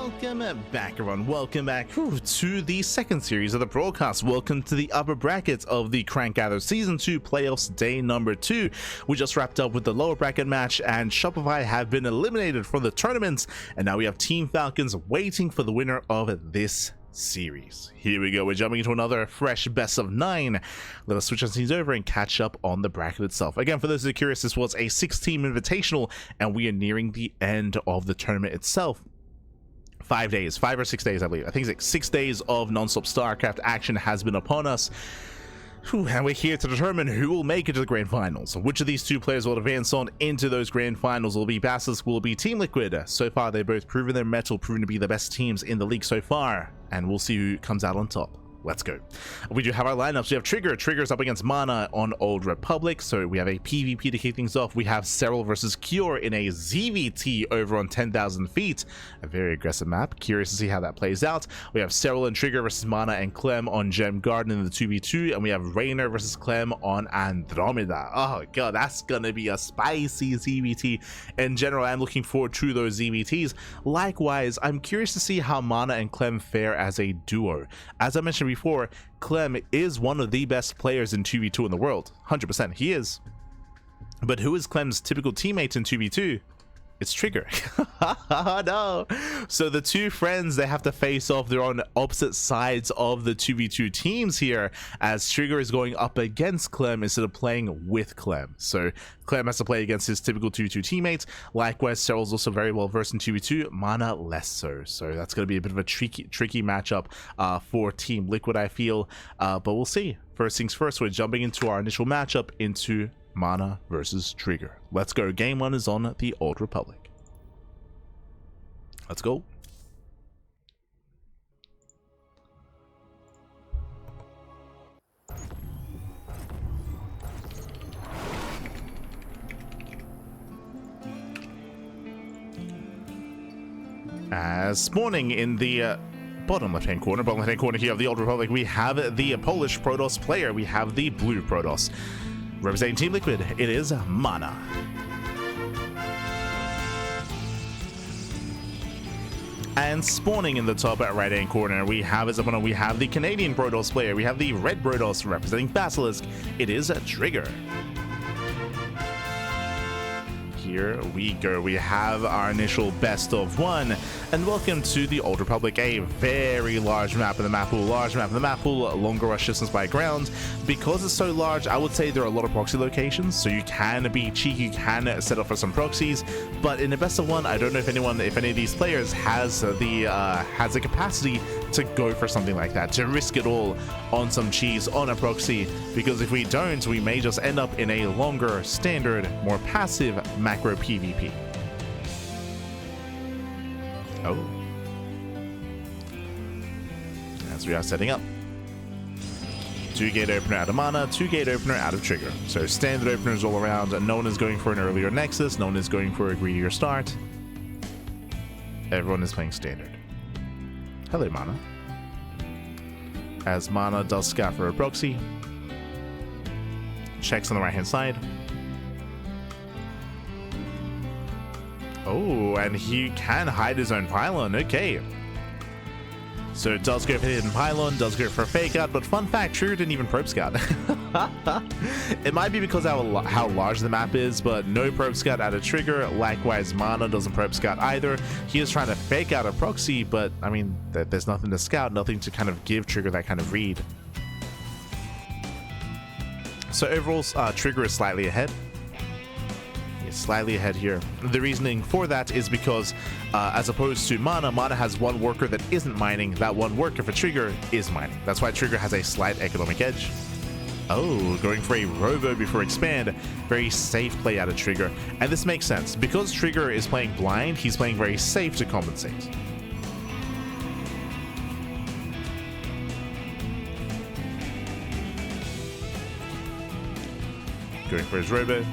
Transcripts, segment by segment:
Welcome back, everyone. Welcome back to the second series of the broadcast. Welcome to the upper brackets of the Crank Gather Season 2 Playoffs Day number 2. We just wrapped up with the lower bracket match, and Shopify have been eliminated from the tournaments, and now we have Team Falcons waiting for the winner of this series. Here we go. We're jumping into another fresh best of 9. Let us switch our teams over and catch up on the bracket itself. Again, for those who are curious, this was a 6-team invitational, and we are nearing the end of the tournament itself. 5 or 6 days, I believe. I think it's like 6 days of non-stop StarCraft action has been upon us. And we're here to determine who will make it to the grand finals. Which of these two players will advance on into those grand finals? Will it be BASILISK? Will it be Team Liquid? So far, they've both proven their mettle, proven to be the best teams in the league so far. And we'll see who comes out on top. Let's go. We do have our lineups. We have Trigger. Trigger's up against MaNa on Old Republic. So we have a PvP to kick things off. We have Serral versus Cure in a ZVT over on 10,000 feet. A very aggressive map. Curious to see how that plays out. We have Serral and Trigger versus MaNa and Clem on Gem Garden in the 2v2. And we have Reynor versus Clem on Andromeda. Oh god, that's gonna be a spicy ZVT. In general, I'm looking forward to those ZVTs. Likewise, I'm curious to see how MaNa and Clem fare as a duo. As I mentioned before, Clem is one of the best players in 2v2 in the world. 100% he is. But who is Clem's typical teammate in 2v2? It's Trigger. No. So the two friends, they have to face off. They're on opposite sides of the 2v2 teams here, as Trigger is going up against Clem instead of playing with Clem. So Clem has to play against his typical 2v2 teammates. Likewise, Serral's also very well versed in 2v2, MaNa less so. So that's going to be a bit of a tricky matchup for Team Liquid, I feel. But we'll see. First things first, we're jumping into our initial matchup into MaNa versus Trigger. Let's go. Game 1 is on the Old Republic. Let's go. Spawning in the bottom left-hand corner here of the Old Republic, we have the Polish Protoss player. We have the blue Protoss. Representing Team Liquid, it is MaNa. And spawning in the top right-hand corner, we have as opponent, we have the Canadian Protoss player. We have the red Protoss representing BASILISK. It is a Trigger. Here we go. We have our initial best of 1, and welcome to the Old Republic, a very large map in the map pool, longer rush distance by ground. Because it's so large, I would say there are a lot of proxy locations, so you can be cheeky, you can set up for some proxies. But in the best of 1, I don't know if any of these players has the capacity to go for something like that, to risk it all on some cheese on a proxy, because if we don't, we may just end up in a longer, standard, more passive macro PvP. Oh. As we are setting up. 2-gate opener out of MaNa, 2-gate opener out of Trigger. So standard openers all around. No one is going for an earlier Nexus, no one is going for a greedier start. Everyone is playing standard. Hello, MaNa. As MaNa does scout for a proxy. Checks on the right-hand side. Oh, and he can hide his own pylon. Okay. So it does go for the hidden pylon, does go for a fake out, but fun fact, Trigger didn't even probe scout. It might be because of how large the map is, but no probe scout out of Trigger. Likewise, MaNa doesn't probe scout either. He is trying to fake out a proxy, but I mean, there's nothing to scout, nothing to kind of give Trigger that kind of read. So overall, Trigger is slightly ahead. Slightly ahead here. The reasoning for that is because as opposed to MaNa has one worker that isn't mining. That one worker for Trigger is mining. That's why Trigger has a slight economic edge. Oh, going for a robo before expand. Very safe play out of Trigger. And this makes sense. Because Trigger is playing blind, he's playing very safe to compensate. Going for his robo.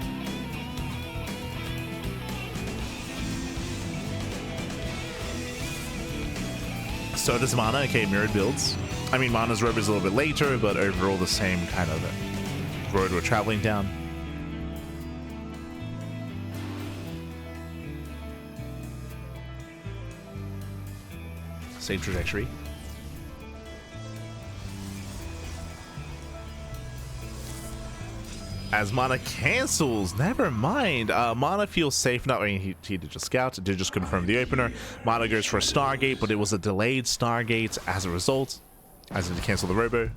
So does MaNa. Okay, mirrored builds. I mean, MaNa's road is a little bit later, but overall the same kind of road we're traveling down. Same trajectory. As MaNa cancels, never mind. MaNa feels safe. Not, I mean, he did just scout, did just confirm the opener. MaNa goes for a Stargate, but it was a delayed Stargate as a result, as in to cancel the Robo.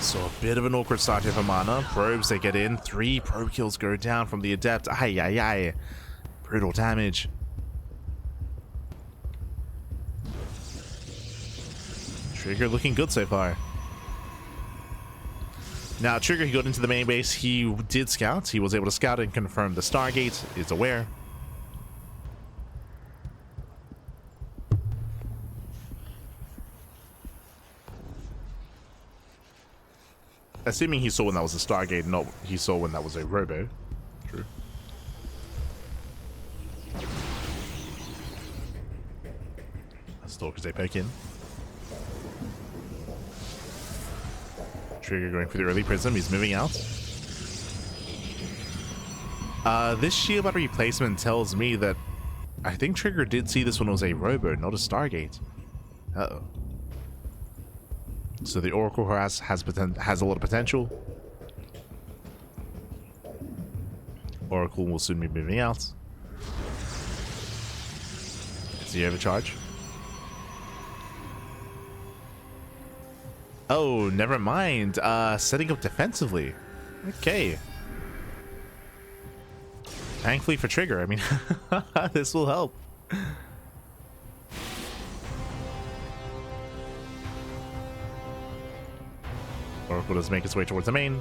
So a bit of an awkward start here for MaNa. Probes, they get in. 3 probe kills go down from the Adept. Ay, ay, ay. Brutal damage. Trigger looking good so far. Now, Trigger, he got into the main base. He did scout. He was able to scout and confirm the Stargate is aware. Assuming he saw when that was a Stargate, not he saw when that was a Robo. True. Stalkers, they poke in. Trigger going for the early prism. He's moving out. This shield battery placement tells me that I think Trigger did see this one was a Robo, not a Stargate. Uh-oh. So the Oracle has a lot of potential. Oracle will soon be moving out. It's the overcharge. Oh, never mind. Setting up defensively. Okay. Thankfully for Trigger, I mean, this will help. Oracle does make its way towards the main.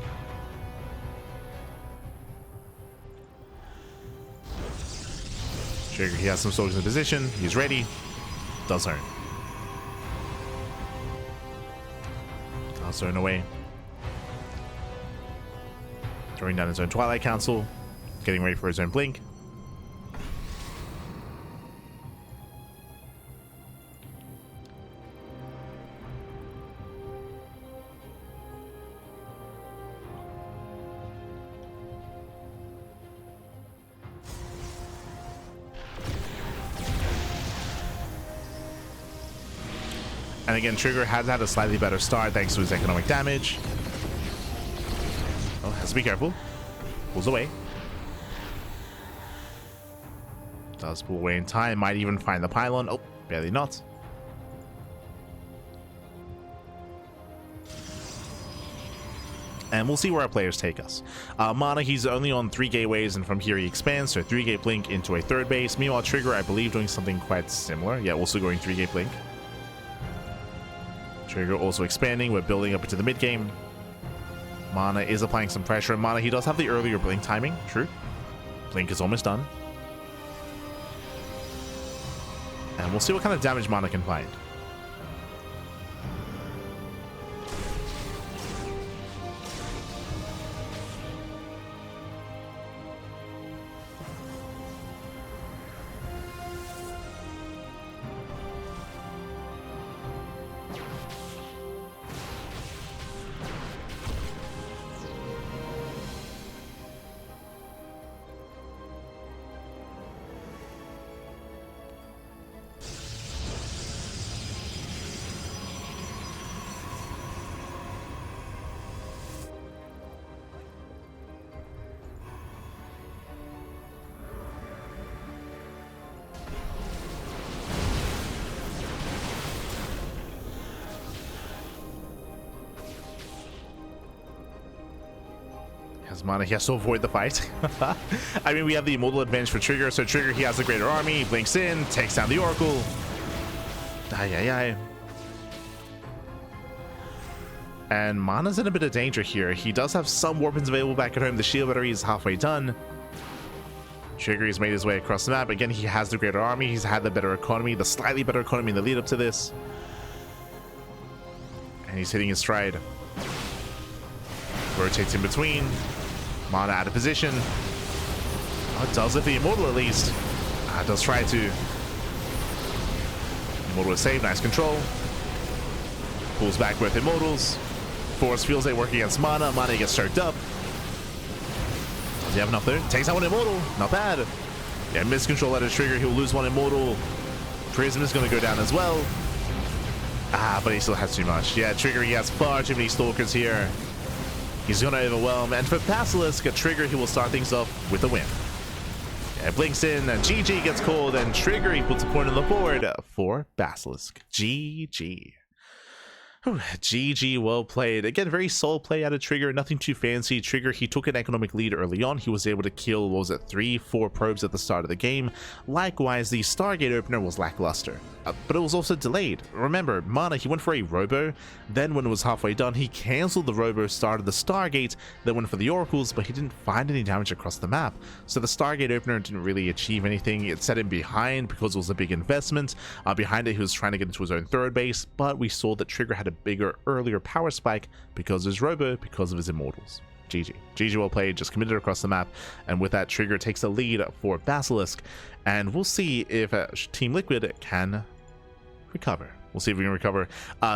Trigger, he has some soldiers in position. He's ready. Does earn. Zone away. Throwing down his own Twilight Council. Getting ready for his own blink. And again, Trigger has had a slightly better start thanks to his economic damage. Oh, has to be careful. Pulls away. Does pull away in time. Might even find the pylon. Oh, barely not. And we'll see where our players take us. MaNa, he's only on 3 gateways, and from here he expands, so 3-gate blink into a 3rd base. Meanwhile, Trigger, I believe, doing something quite similar. Yeah, also going 3-gate blink. Trigger also expanding. We're building up into the mid game. MaNa is applying some pressure. MaNa, he does have the earlier blink timing. True. Blink is almost done. And we'll see what kind of damage MaNa can find. MaNa, he has to avoid the fight. I mean, we have the immortal advantage for Trigger, so Trigger, he has the greater army, he blinks in, takes down the Oracle. Ay, ay, ay. And MaNa's in a bit of danger here. He does have some weapons available back at home. The shield battery is halfway done. Trigger has made his way across the map. Again, he has the greater army, he's had the better economy, the slightly better economy in the lead up to this. And he's hitting his stride. Rotates in between. MaNa out of position. Oh, does it the Immortal at least. Does try to. Immortal is saved. Nice control. Pulls back both Immortals. Force Fields, they work against MaNa. MaNa gets choked up. Does he have enough there? Takes out one Immortal. Not bad. Yeah, miscontrol at a trigger. He'll lose one immortal. Prism is going to go down as well. Ah, but he still has too much. Yeah, Trigger, he has far too many Stalkers here. He's going to overwhelm. And for Basilisk, a Trigger, he will start things off with a win. Yeah, blinks in, and GG gets called, and Trigger, he puts a point on the board for Basilisk. GG. GG, well played. Again, very solid play out of Trigger, nothing too fancy. Trigger, he took an economic lead early on. He was able to kill, what was it, 3-4 probes at the start of the game. Likewise, the Stargate opener was lackluster, but it was also delayed. Remember, MaNa, he went for a Robo, then when it was halfway done, he cancelled the Robo, started the Stargate, then went for the Oracles, but he didn't find any damage across the map. So the Stargate opener didn't really achieve anything. It set him behind because it was a big investment. Behind it, he was trying to get into his own third base, but we saw that Trigger had a bigger, earlier power spike because of his Robo, because of his Immortals. GG. GG, well played, just committed across the map, and with that, Trigger takes the lead for Basilisk, and we'll see if Team Liquid can recover. We'll see if we can recover.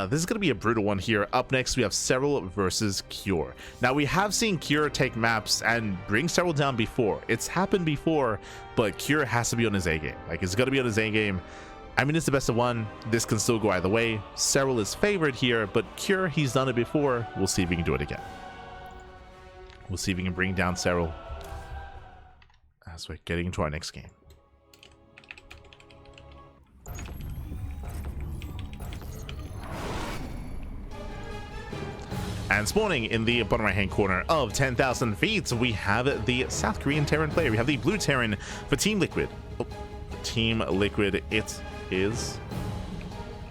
This is going to be a brutal one here. Up next, we have Serral versus Cure. Now, we have seen Cure take maps and bring Serral down before. It's happened before, but Cure has to be on his A game. Like, it's going to be on his A game. I mean, it's the best of one. This can still go either way. Serral is favored here, but Cure, he's done it before. We'll see if we can do it again. We'll see if we can bring down Serral as we're getting into our next game. And spawning in the bottom right hand corner of 10,000 feet, we have the South Korean Terran player. We have the blue Terran for Team Liquid. Oh, Team Liquid, it is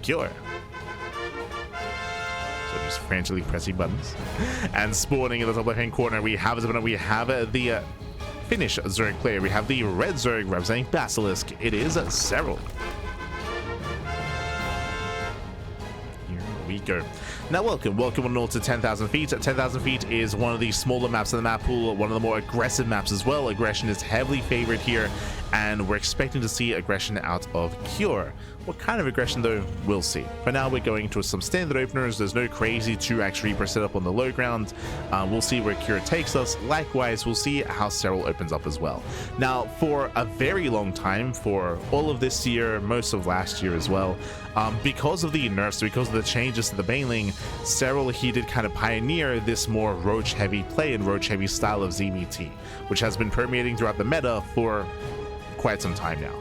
Cure. So just frantically pressing buttons. And spawning in the top left hand corner, we have the Finnish Zerg player. We have the red Zerg representing Basilisk. It is Serral. Here we go. Now, welcome one all to 10,000 feet. 10,000 feet is one of the smaller maps in the map pool, one of the more aggressive maps as well. Aggression is heavily favored here, and we're expecting to see aggression out of Cure. What kind of aggression, though, we'll see. For now, we're going to some standard openers. There's no crazy 2x Reaper set up on the low ground. We'll see where Cure takes us. Likewise, we'll see how Serral opens up as well. Now, for a very long time, for all of this year, most of last year as well, because of the nerfs, because of the changes to the Baneling, Serral, he did kind of pioneer this more roach-heavy play and roach-heavy style of ZMT, which has been permeating throughout the meta for quite some time now.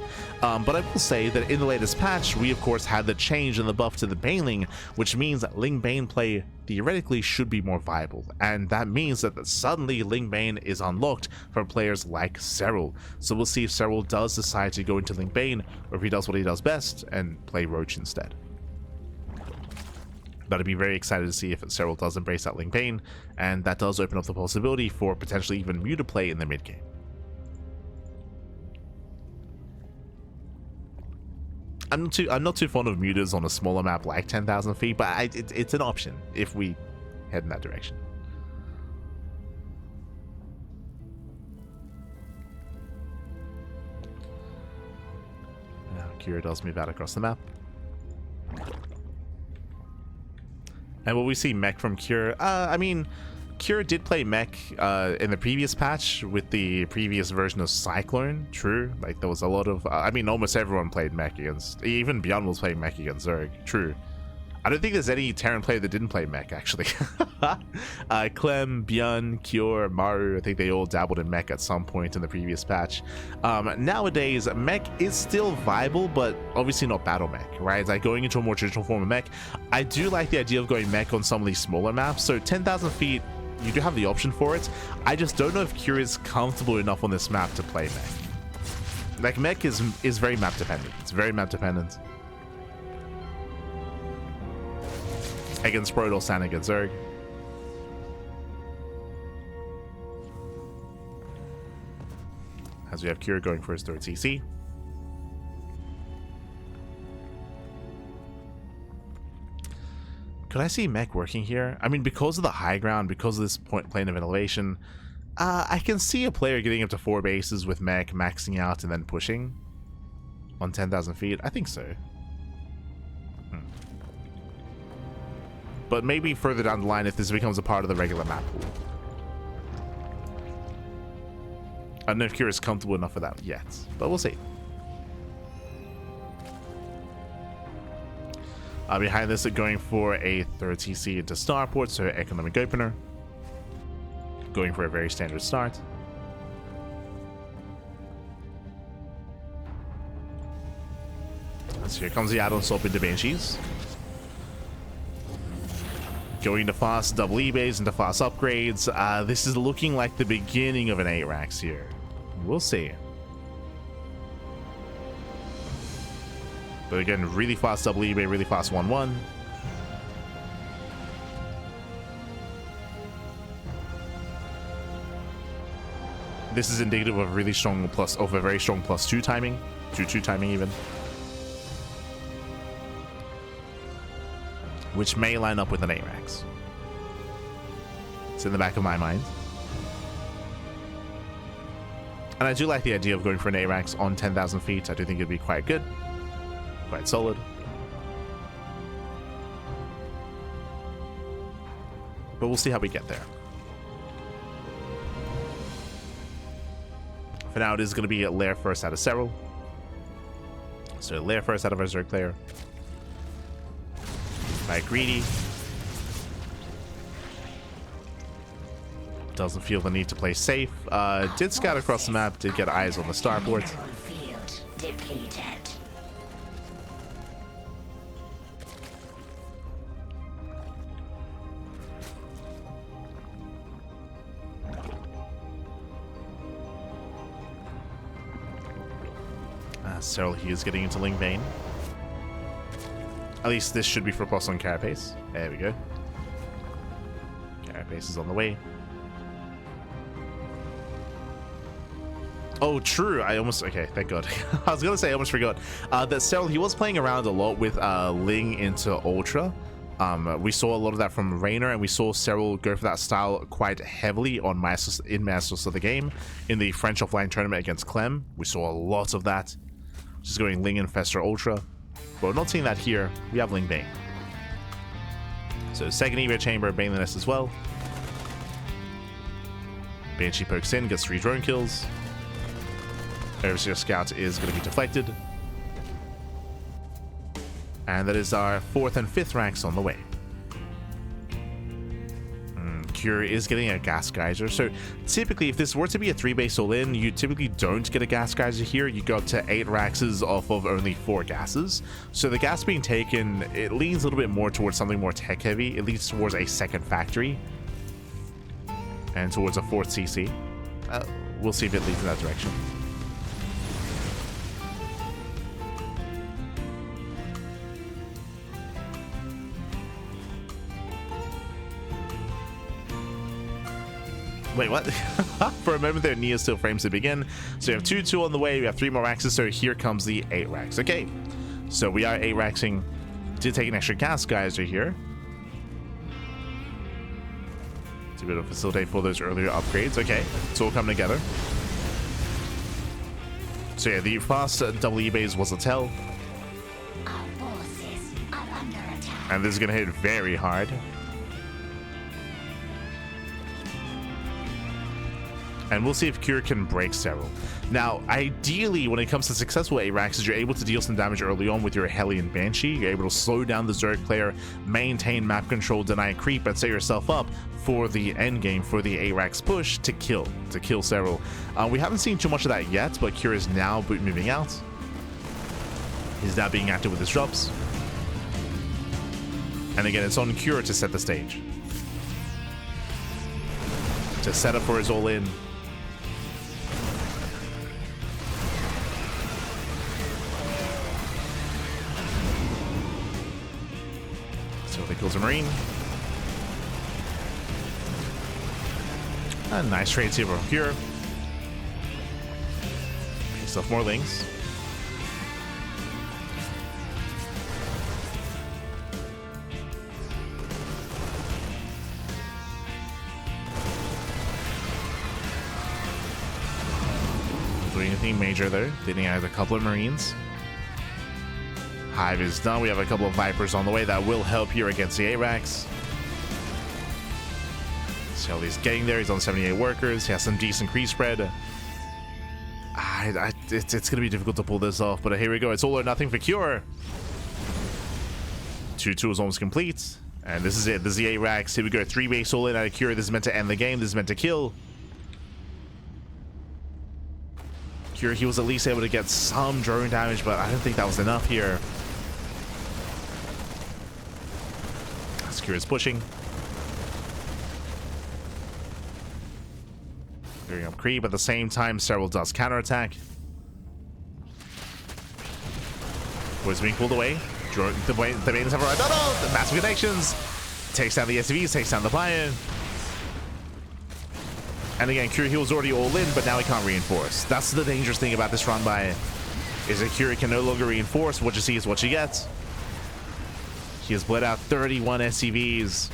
But I will say that in the latest patch, we of course had the change in the buff to the Baneling, which means that Ling Bane play theoretically should be more viable, and that means that suddenly Ling Bane is unlocked for players like Serral. So we'll see if Serral does decide to go into Ling Bane, or if he does what he does best and play Roach instead. But I'd be very excited to see if Serral does embrace that Ling Bane, and that does open up the possibility for potentially even Muta play in the mid game. I'm not too fond of mutas on a smaller map like 10,000 feet, but it's an option if we head in that direction. Now Kira does move out across the map. And will we see mech from Cure? I mean, Cure did play mech in the previous patch with the previous version of Cyclone, true. Like, there was a lot of, I mean, almost everyone played mech against, even Beyond was playing mech against Zerg, true. I don't think there's any Terran player that didn't play mech, actually. Clem, Beyond, Cure, Maru, I think they all dabbled in mech at some point in the previous patch. Nowadays, mech is still viable, but obviously not battle mech, right? Like, going into a more traditional form of mech. I do like the idea of going mech on some of these smaller maps, so 10,000 feet, you do have the option for it. I just don't know if Cure is comfortable enough on this map to play mech. Like, mech is very map dependent. It's very map dependent. Against Protoss and against Zerg. As we have Cure going for his third CC. Could I see mech working here? I mean, because of the high ground, because of this plane of elevation, I can see a player getting up to 4 bases with mech, maxing out, and then pushing on 10,000 feet. I think so. But maybe further down the line if this becomes a part of the regular map pool. I don't know if Kira is comfortable enough for that yet, but we'll see. Behind this, going for a third TC into Starport, so economic opener. Going for a very standard start. So here comes the add-on swap into Banshees. Going to fast double eBays into fast upgrades. This is looking like the beginning of an 8 racks here. We'll see. But again, really fast double eBay, really fast 1-1. This is indicative of a really strong of a very strong +2 timing, 2-2 timing even, which may line up with an 8 racks. It's in the back of my mind. And I do like the idea of going for an 8 racks on 10,000 feet. I do think it'd be quite good. Quite solid. But we'll see how we get there. For now, it is going to be a lair first out of Serral. So lair first out of our Zerg player. By Greedy. Doesn't feel the need to play safe. Did scout across the map, did get eyes on the starport. Serral, he is getting into Ling Vein. At least this should be for plus on Carapace. There we go. Carapace is on the way. Oh, true. I almost... Okay, thank God. I was going to say I almost forgot. That Serral, he was playing around a lot with Ling into Ultra. We saw a lot of that from Reynor, and we saw Serral go for that style quite heavily on Masters of the Game. In the French offline tournament against Clem, we saw a lot of that. Just going Ling and Fester Ultra. But we're not seeing that here. We have Ling Bane. So second Evo Chamber, Baneliness as well. Banshee pokes in, gets 3 drone kills. Overseer Scout is going to be deflected. And that is our 4th and 5th ranks on the way. Cure is getting a gas geyser. So typically, if this were to be a 3-base all-in, you typically don't get a gas geyser here. You go up to 8 raxes off of only 4 gases. So the gas being taken, it leans a little bit more towards something more tech-heavy. It leads towards a 2nd factory. And towards a 4th CC. We'll see if it leads in that direction. Wait, what? For a moment there, Nia still frames to begin. So we have 2-2 on the way. We have 3 more raxes. So here comes the 8 racks. Okay. So we are 8 raxing. Did take an extra gas geyser here. To be able to facilitate for those earlier upgrades. Okay. It's all coming together. So yeah, the fast double eBays was a tell. Our forces are under attack. And this is going to hit very hard. And we'll see if Cure can break Serral. Now, ideally, when it comes to successful 8 racks, you're able to deal some damage early on with your Hellion Banshee. You're able to slow down the Zerg player, maintain map control, deny creep, and set yourself up for the end game, for the 8 racks push to kill Serral. We haven't seen too much of that yet, but Cure is now moving out. He's now being active with his drops. And again, it's on Cure to set the stage. To set up for his all-in. Kills a Marine. A nice trade here from Cure. Picks off more Lings. Doing anything major there. Didn't add a couple of Marines. Hive is done. We have a couple of Vipers on the way that will help here against the 8 racks. Shelly's getting there. He's on 78 workers. He has some decent creep spread. It's going to be difficult to pull this off, but here we go. It's all or nothing for Cure. 2-2 is almost complete. And this is it. This is the 8 racks. Here we go. 3 base all in out of Cure. This is meant to end the game. This is meant to kill. Cure, he was at least able to get some drone damage, but I don't think that was enough here. As Cure is pushing. Clearing up creep. At the same time, Serral does counterattack. Was being pulled away. The maidens have arrived. Oh no! The massive connections. Takes down the SCVs, takes down the Lion. And again, Curie was already all in, but now he can't reinforce. That's the dangerous thing about this run by is that Curie can no longer reinforce. What you see is what you get. He has bled out 31 SCVs.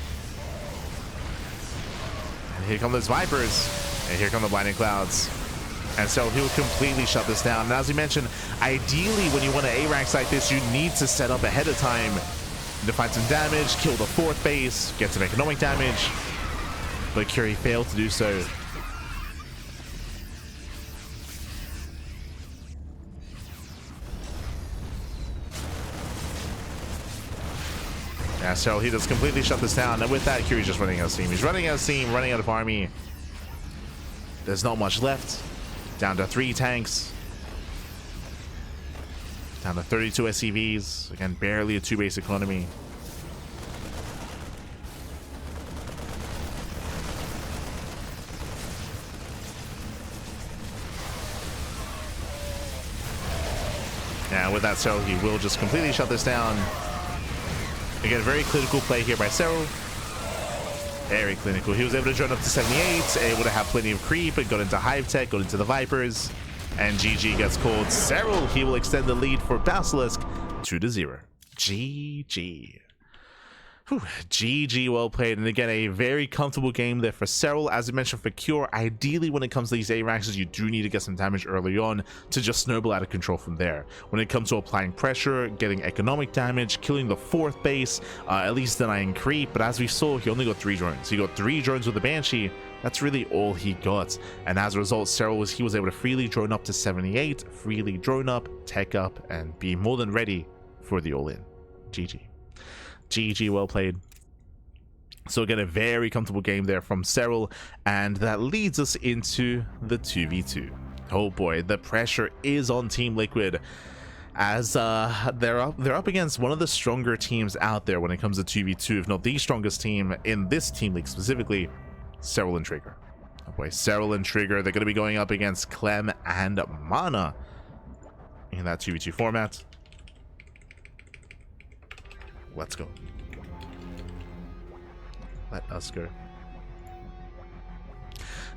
And here come those Vipers. And here come the Blinding Clouds. And so he'll completely shut this down. And as we mentioned, ideally when you want to A-ranks like this, you need to set up ahead of time to find some damage, kill the 4th base, get some economic damage. But Curie failed to do so. Yeah, so he just completely shut this down. And with that, Curie's just running out of steam. He's running out of steam, running out of army. There's not much left. Down to 3 tanks. Down to 32 SCVs. Again, barely a 2-base economy. Yeah, with that Serral, he will just completely shut this down. Again, very clinical play here by Serral. Very clinical. He was able to drone up to 78, able to have plenty of creep, and got into Hive Tech, got into the Vipers, and GG gets called. Serral, he will extend the lead for Basilisk 2-0. GG. Whew, GG, well played. And again, a very comfortable game there for Serral. As I mentioned, for Cure, ideally when it comes to these A-ranks, you do need to get some damage early on to just snowball out of control from there. When it comes to applying pressure, getting economic damage, killing the 4th base, at least denying creep. But as we saw, he only got 3 drones. He got 3 drones with the Banshee. That's really all he got. And as a result, Serral was able to freely drone up to 78, freely drone up, tech up, and be more than ready for the all-in. GG. GG, well played. So again, a very comfortable game there from Serral, and that leads us into the 2v2. Oh boy, the pressure is on Team Liquid, as they're up against one of the stronger teams out there when it comes to 2v2, if not the strongest team in this team league specifically, Serral and Trigger. Oh boy, Serral and Trigger, they're going to be going up against Clem and MaNa in that 2v2 format. Let's go. Let us go.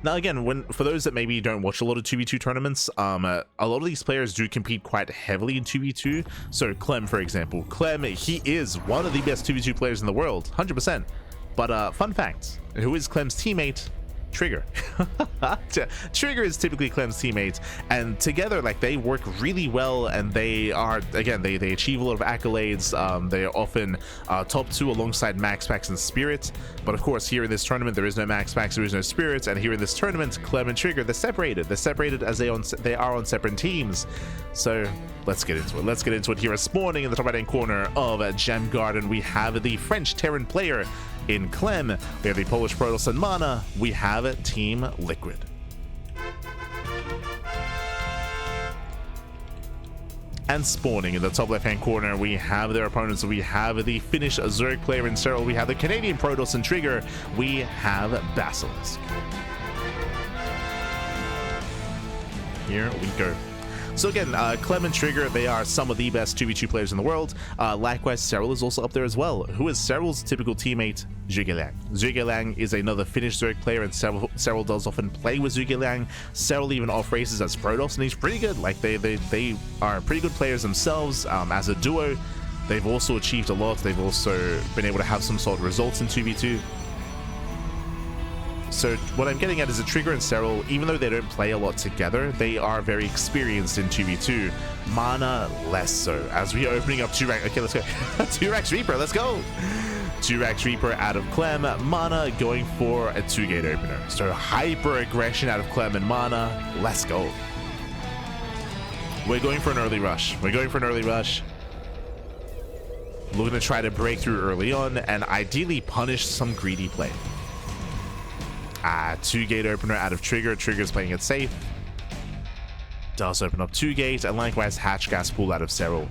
Now again, for those that maybe don't watch a lot of 2v2 tournaments, a lot of these players do compete quite heavily in 2v2. So Clem, for example, Clem, he is one of the best 2v2 players in the world, 100%. But fun fact, who is Clem's teammate? Trigger. Trigger is typically Clem's teammate, and together, like, they work really well, and they are, again, they achieve a lot of accolades. They are often top 2 alongside Max Pax and Spirit, but of course here in this tournament there is no Max Pax, there is no Spirit, and here in this tournament Clem and Trigger, they're separated as they are on separate teams. So let's get into it. Here is spawning in the top right hand corner of Gem Garden. We have the French Terran player in Clem, we have the Polish Protoss and MaNa, we have Team Liquid. And spawning in the top left hand corner, we have their opponents. We have the Finnish Zerg player in Serral, we have the Canadian Protoss and Trigger, we have Basilisk. Here we go. So again, Clem and Trigger, they are some of the best 2v2 players in the world. Likewise, Serral is also up there as well. Who is Serral's typical teammate? Zhuge Liang is another Finnish Zerg player, and Serral does often play with Zhuge Liang. Serral even off races as Protoss, and he's pretty good. Like, they are pretty good players themselves. As a duo, they've also achieved a lot. They've also been able to have some solid results in 2v2. So what I'm getting at is that Trigger and Serral, even though they don't play a lot together, they are very experienced in 2v2. MaNa, less so. As we are opening up 2-rank... Okay, let's go. 2-Rax Reaper, let's go! 2-Rax Reaper out of Clem. MaNa going for a 2-gate opener. So hyper aggression out of Clem and MaNa. Let's go. We're going for an early rush. We're going for an early rush. Looking to try to break through early on and ideally punish some greedy play. 2 gate opener out of Trigger. Trigger's playing it safe. Does open up 2 gates, and likewise hatch gas pool out of Serral.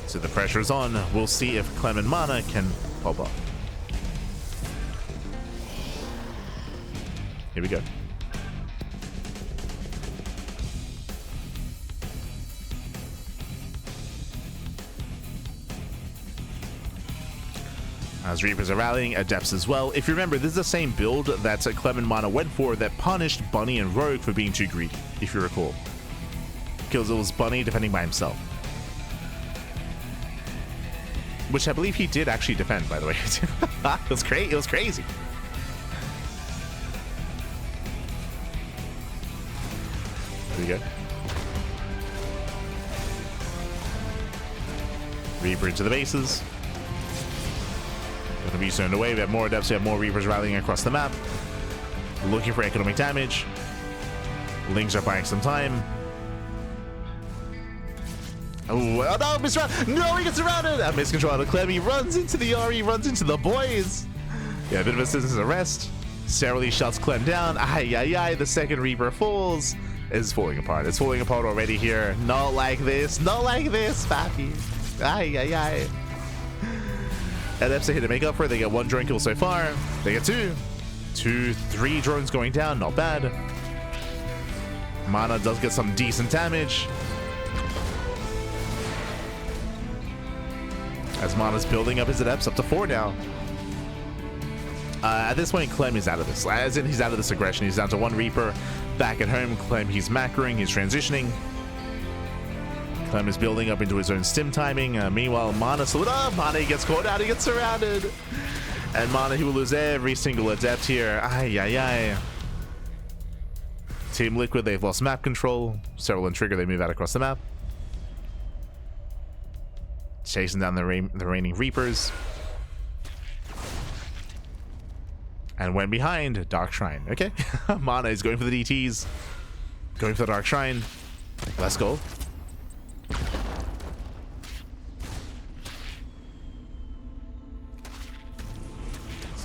So the pressure's on. We'll see if Clem MaNa can pop up. Here we go. As Reapers are rallying, Adepts as well. If you remember, this is the same build that Clem MaNa went for that punished Bunny and Rogue for being too greedy, if you recall. Kills it was Bunny defending by himself. Which I believe he did actually defend, by the way. It was great. It was crazy. Here we go. Reaper into the bases. Gonna be zoned away. We have more Adepts. We have more Reapers rallying across the map. Looking for economic damage. Lings are buying some time. Oh no, misround! No, he gets surrounded! A miscontrol out of Clem. He runs into the RE, runs into the boys. Yeah, a bit of a citizen's arrest. Serral shuts Clem down. Ay, ay, ay. The second Reaper falls. It's falling apart. It's falling apart already here. Not like this. Not like this, papi. Ay, ay, ay. Adepts are here to make up for it. They get 1 drone kill so far. They get 2. 2, 3 drones going down. Not bad. Mana does get some decent damage. As Mana's building up his Adepts up to 4 now. At this point, Clem is out of this. As in, he's out of this aggression. He's down to 1 Reaper. Back at home, Clem, he's macroing. He's transitioning. Clem is building up into his own stim timing. Meanwhile, Mana slowed up. Mana gets caught out. He gets surrounded. And Mana, he will lose every single Adept here. Ay, ay, ay. Team Liquid, they've lost map control. Serral and Trigger, they move out across the map. Chasing down the remaining Reapers. And when behind, Dark Shrine. Okay. Mana is going for the DTs. Going for the Dark Shrine. Let's go.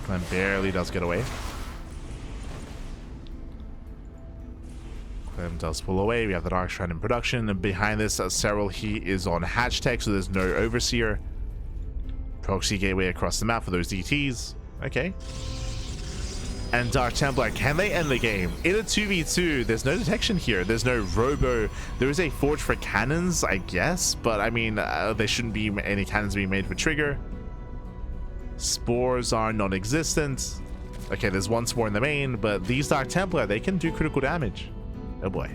Clem barely does get away. Clem does pull away. We have the Dark Shrine in production. And behind this, Serral, he is on hatch tech, so there's no Overseer. Proxy gateway across the map for those DTs. Okay. And Dark Templar, can they end the game? In a 2v2, there's no detection here. There's no Robo. There is a forge for cannons, I guess. But, I mean, there shouldn't be any cannons being made for Trigger. Spores are non-existent. Okay, there's 1 spore in the main, but these Dark Templar, they can do critical damage. Oh boy.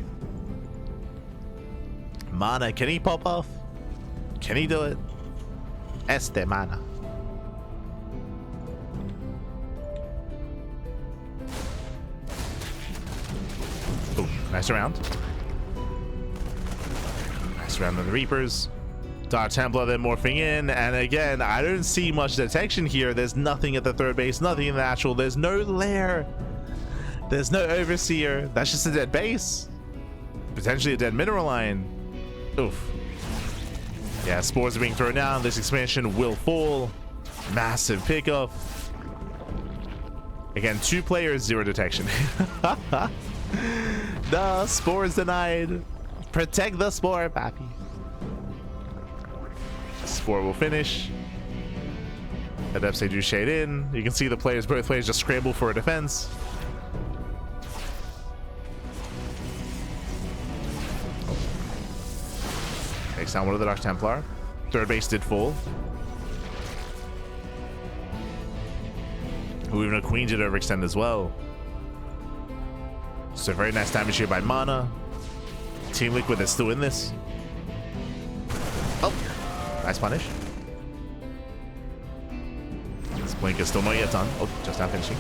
Mana, can he pop off? Can he do it? Este Mana. Oh, nice round. Nice round on the Reapers. Dark Templar then morphing in, and again, I don't see much detection here. There's nothing at the 3rd base, nothing in the actual. There's no lair. There's no Overseer. That's just a dead base. Potentially a dead mineral line. Oof. Yeah, spores are being thrown down. This expansion will fall. Massive pickup. Again, 2 players, 0 detection. The spore is denied. Protect the spore, papi. Spore will finish. Adepts, they do shade in. You can see the players, both players just scramble for a defense. Takes down one of the Dark Templar. 3rd base did fall. Ooh, even a Queen did overextend as well. So very nice damage here by Mana. Team Liquid is still in this. Oh, nice punish. This blink is still not yet done. Oh, just now finishing.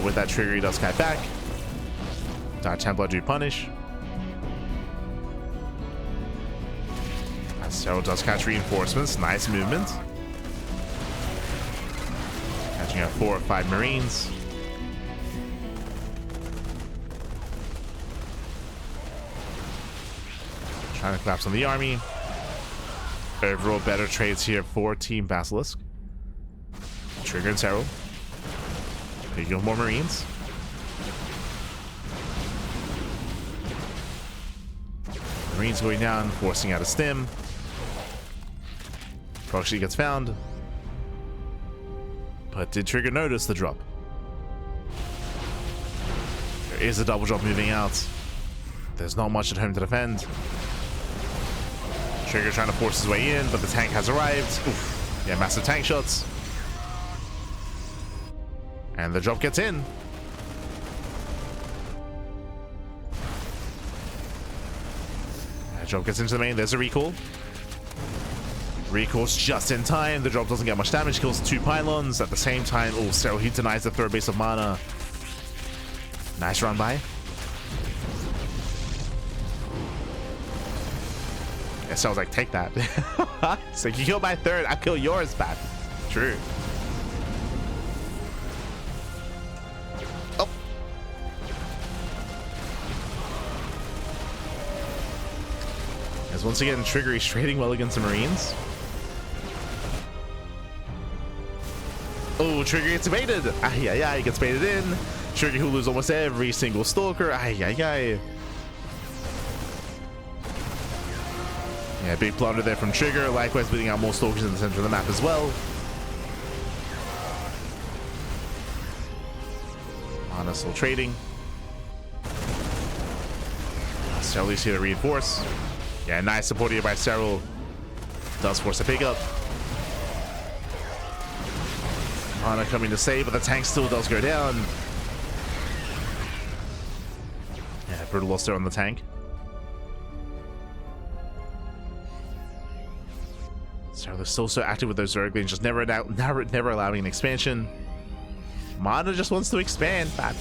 With that trigger, he does kite back. Dark Templar do punish. Serral does catch reinforcements. Nice movement. Catching up 4 or 5 Marines. Trying to collapse on the army. Overall better trades here for Team Basilisk. Trigger and Serral. Picking up more Marines. Marines going down, forcing out a stim. Proxy gets found. But did Trigger notice the drop? There is a double drop moving out. There's not much at home to defend. Trigger trying to force his way in, but the tank has arrived. Oof. Yeah, massive tank shots. And the drop gets in. Drop gets into the main. There's a recall. Recall's just in time. The drop doesn't get much damage. Kills 2 pylons at the same time. Oh, Serral, he denies the third base of mana. Nice run by. Yeah, Serral's like, take that. It's like, you kill my third, I kill yours, man. True. Oh. As once again, Trigger is trading well against the Marines. Oh, Trigger gets baited. Ay, ay, ay, gets baited in. Trigger who loses almost every single Stalker. Ay, ay, ay. Yeah, big blunder there from Trigger. Likewise, bleeding out more Stalkers in the center of the map as well. Mana still trading. Serral is here to reinforce. Yeah, nice support here by Serral. Does force a pickup. Mana coming to save, but the tank still does go down. Yeah, brutal loss there on the tank. So they're still so active with those Zerglings, just never allowing an expansion. Mana just wants to expand, Pappy.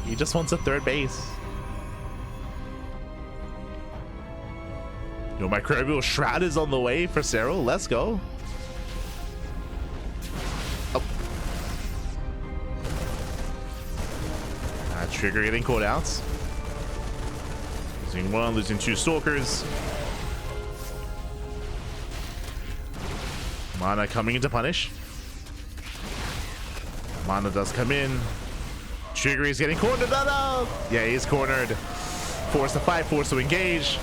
He just wants a third base. Yo, Microbial Shroud is on the way for Serral. Let's go. Oh. Trigger getting caught out. Losing 1, losing 2 Stalkers. Mana coming in to punish. Mana does come in. Trigger is getting cornered. No! Yeah, he's cornered. Force to fight, force to engage.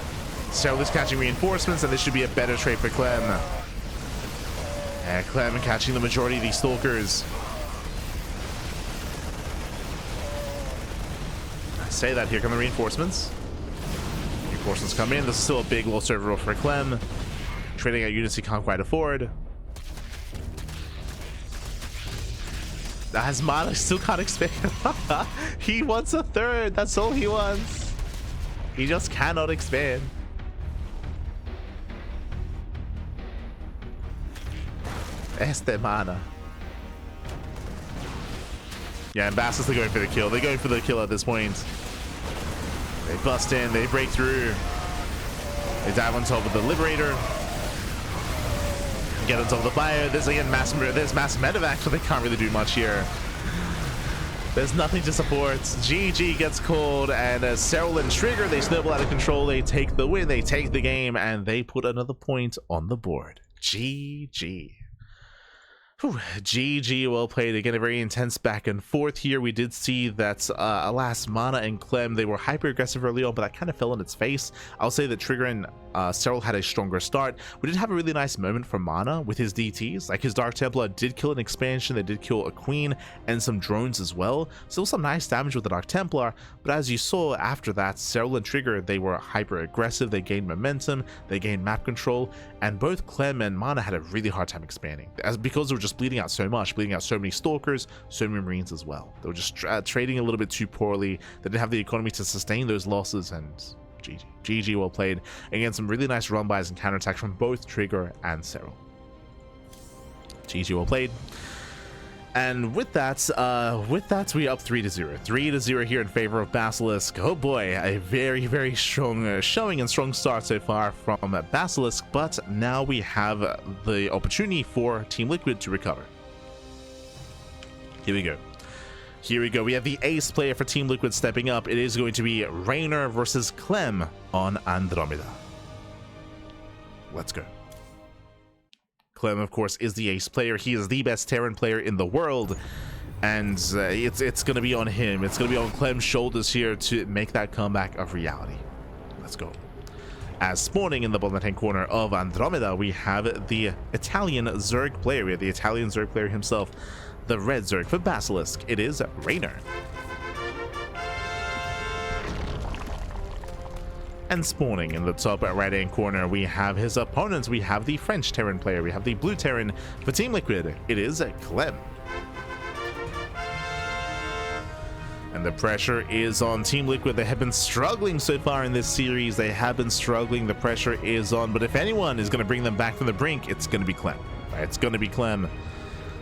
Serral is catching reinforcements, and this should be a better trade for Clem. Yeah, Clem catching the majority of these Stalkers. I say that, here come the reinforcements. Reinforcements come in. This is still a big loss overall for Clem. Trading at units he can't quite afford. As Mana still can't expand. He wants a third. That's all he wants. He just cannot expand. Mana. Yeah, and Basilisk are going for the kill. They're going for the kill at this point. They bust in. They break through. They dive on top of the Liberator. Get on top of the bio. There's again mass medevac, so they can't really do much here. There's nothing to support. GG gets called, and Serral and Trigger, they snowball out of control. They take the win, they take the game, and they put another point on the board. GG. Whew, GG, well played. Again, a very intense back and forth here. We did see that, alas, Mana and Clem, they were hyper aggressive early on, but that kind of fell on its face. I'll say that Trigger and Serral had a stronger start. We did have a really nice moment from Mana with his DTs. Like, his Dark Templar did kill an expansion, they did kill a queen and some drones as well. Still some nice damage with the Dark Templar, but as you saw after that, Serral and Trigger, they were hyper aggressive, they gained momentum, they gained map control, and both Clem and Mana had a really hard time expanding, because they were just bleeding out so much, bleeding out so many Stalkers, so many Marines as well. They were just trading a little bit too poorly. They didn't have the economy to sustain those losses, and GG. GG, well played. Again, some really nice run bys and counterattacks from both Trigger and Serral. GG, well played. And with that, we up 3-0. 3-0 here in favor of Basilisk. Oh boy, a very, very strong showing and strong start so far from Basilisk, but now we have the opportunity for Team Liquid to recover. Here we go. Here we go. We have the ace player for Team Liquid stepping up. It is going to be Reynor versus Clem on Andromeda. Let's go. Clem, of course, is the ace player. He is the best Terran player in the world. And it's going to be on him. It's going to be on Clem's shoulders here to make that comeback of reality. Let's go. As spawning in the bottom left-hand corner of Andromeda, we have the Italian Zerg player. We have the Italian Zerg player himself, the red Zerg for Basilisk. It is Reynor. And spawning in the top right-hand corner, we have his opponents. We have the French Terran player. We have the blue Terran for Team Liquid. It is Clem. And the pressure is on Team Liquid. They have been struggling so far in this series. They have been struggling. The pressure is on. But if anyone is going to bring them back from the brink, it's going to be Clem. It's going to be Clem.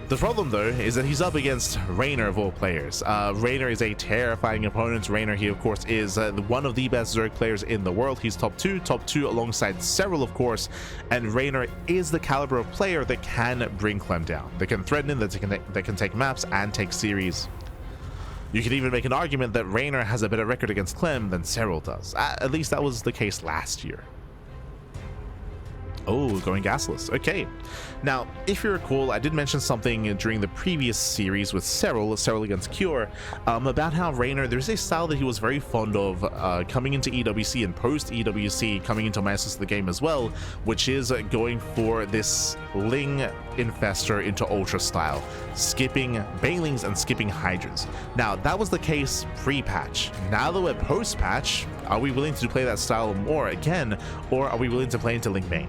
The problem, though, is that he's up against Reynor of all players. Reynor is a terrifying opponent. Reynor, he, of course, is one of the best Zerg players in the world. He's top two alongside Serral, of course. And Reynor is the caliber of player that can bring Clem down. They can threaten him, they can take maps and take series. You could even make an argument that Reynor has a better record against Clem than Serral does. At least that was the case last year. Oh, going gasless. Okay. Now, if you recall, I did mention something during the previous series with Serral against Cure, about how Reynor, there's a style that he was very fond of coming into EWC and post-EWC, coming into MATCHLIST of the game as well, which is going for this Ling Infestor into Ultra style, skipping Banelings and skipping Hydras. Now, that was the case pre-patch. Now that we're post-patch, are we willing to play that style more again, or are we willing to play into Ling Bane?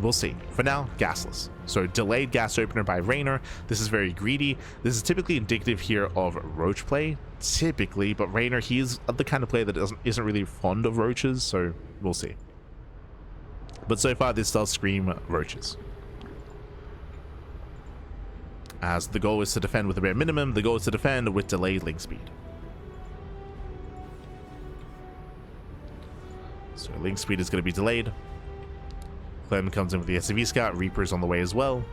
We'll see. For now, gasless. So delayed gas opener by Reynor. This is very greedy. This is typically indicative here of roach play, typically, but Reynor, he's the kind of player that isn't really fond of roaches, so we'll see. But so far, this does scream roaches. As the goal is to defend with a bare minimum, the goal is to defend with delayed link speed. So link speed is going to be delayed. Clem comes in with the SCV Scout. Reaper's on the way as well.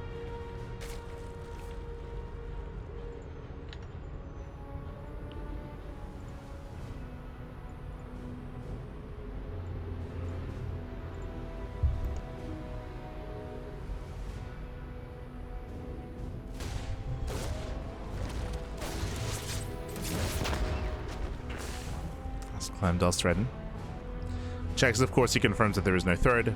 As Clem does threaten. Checks, of course, he confirms that there is no third.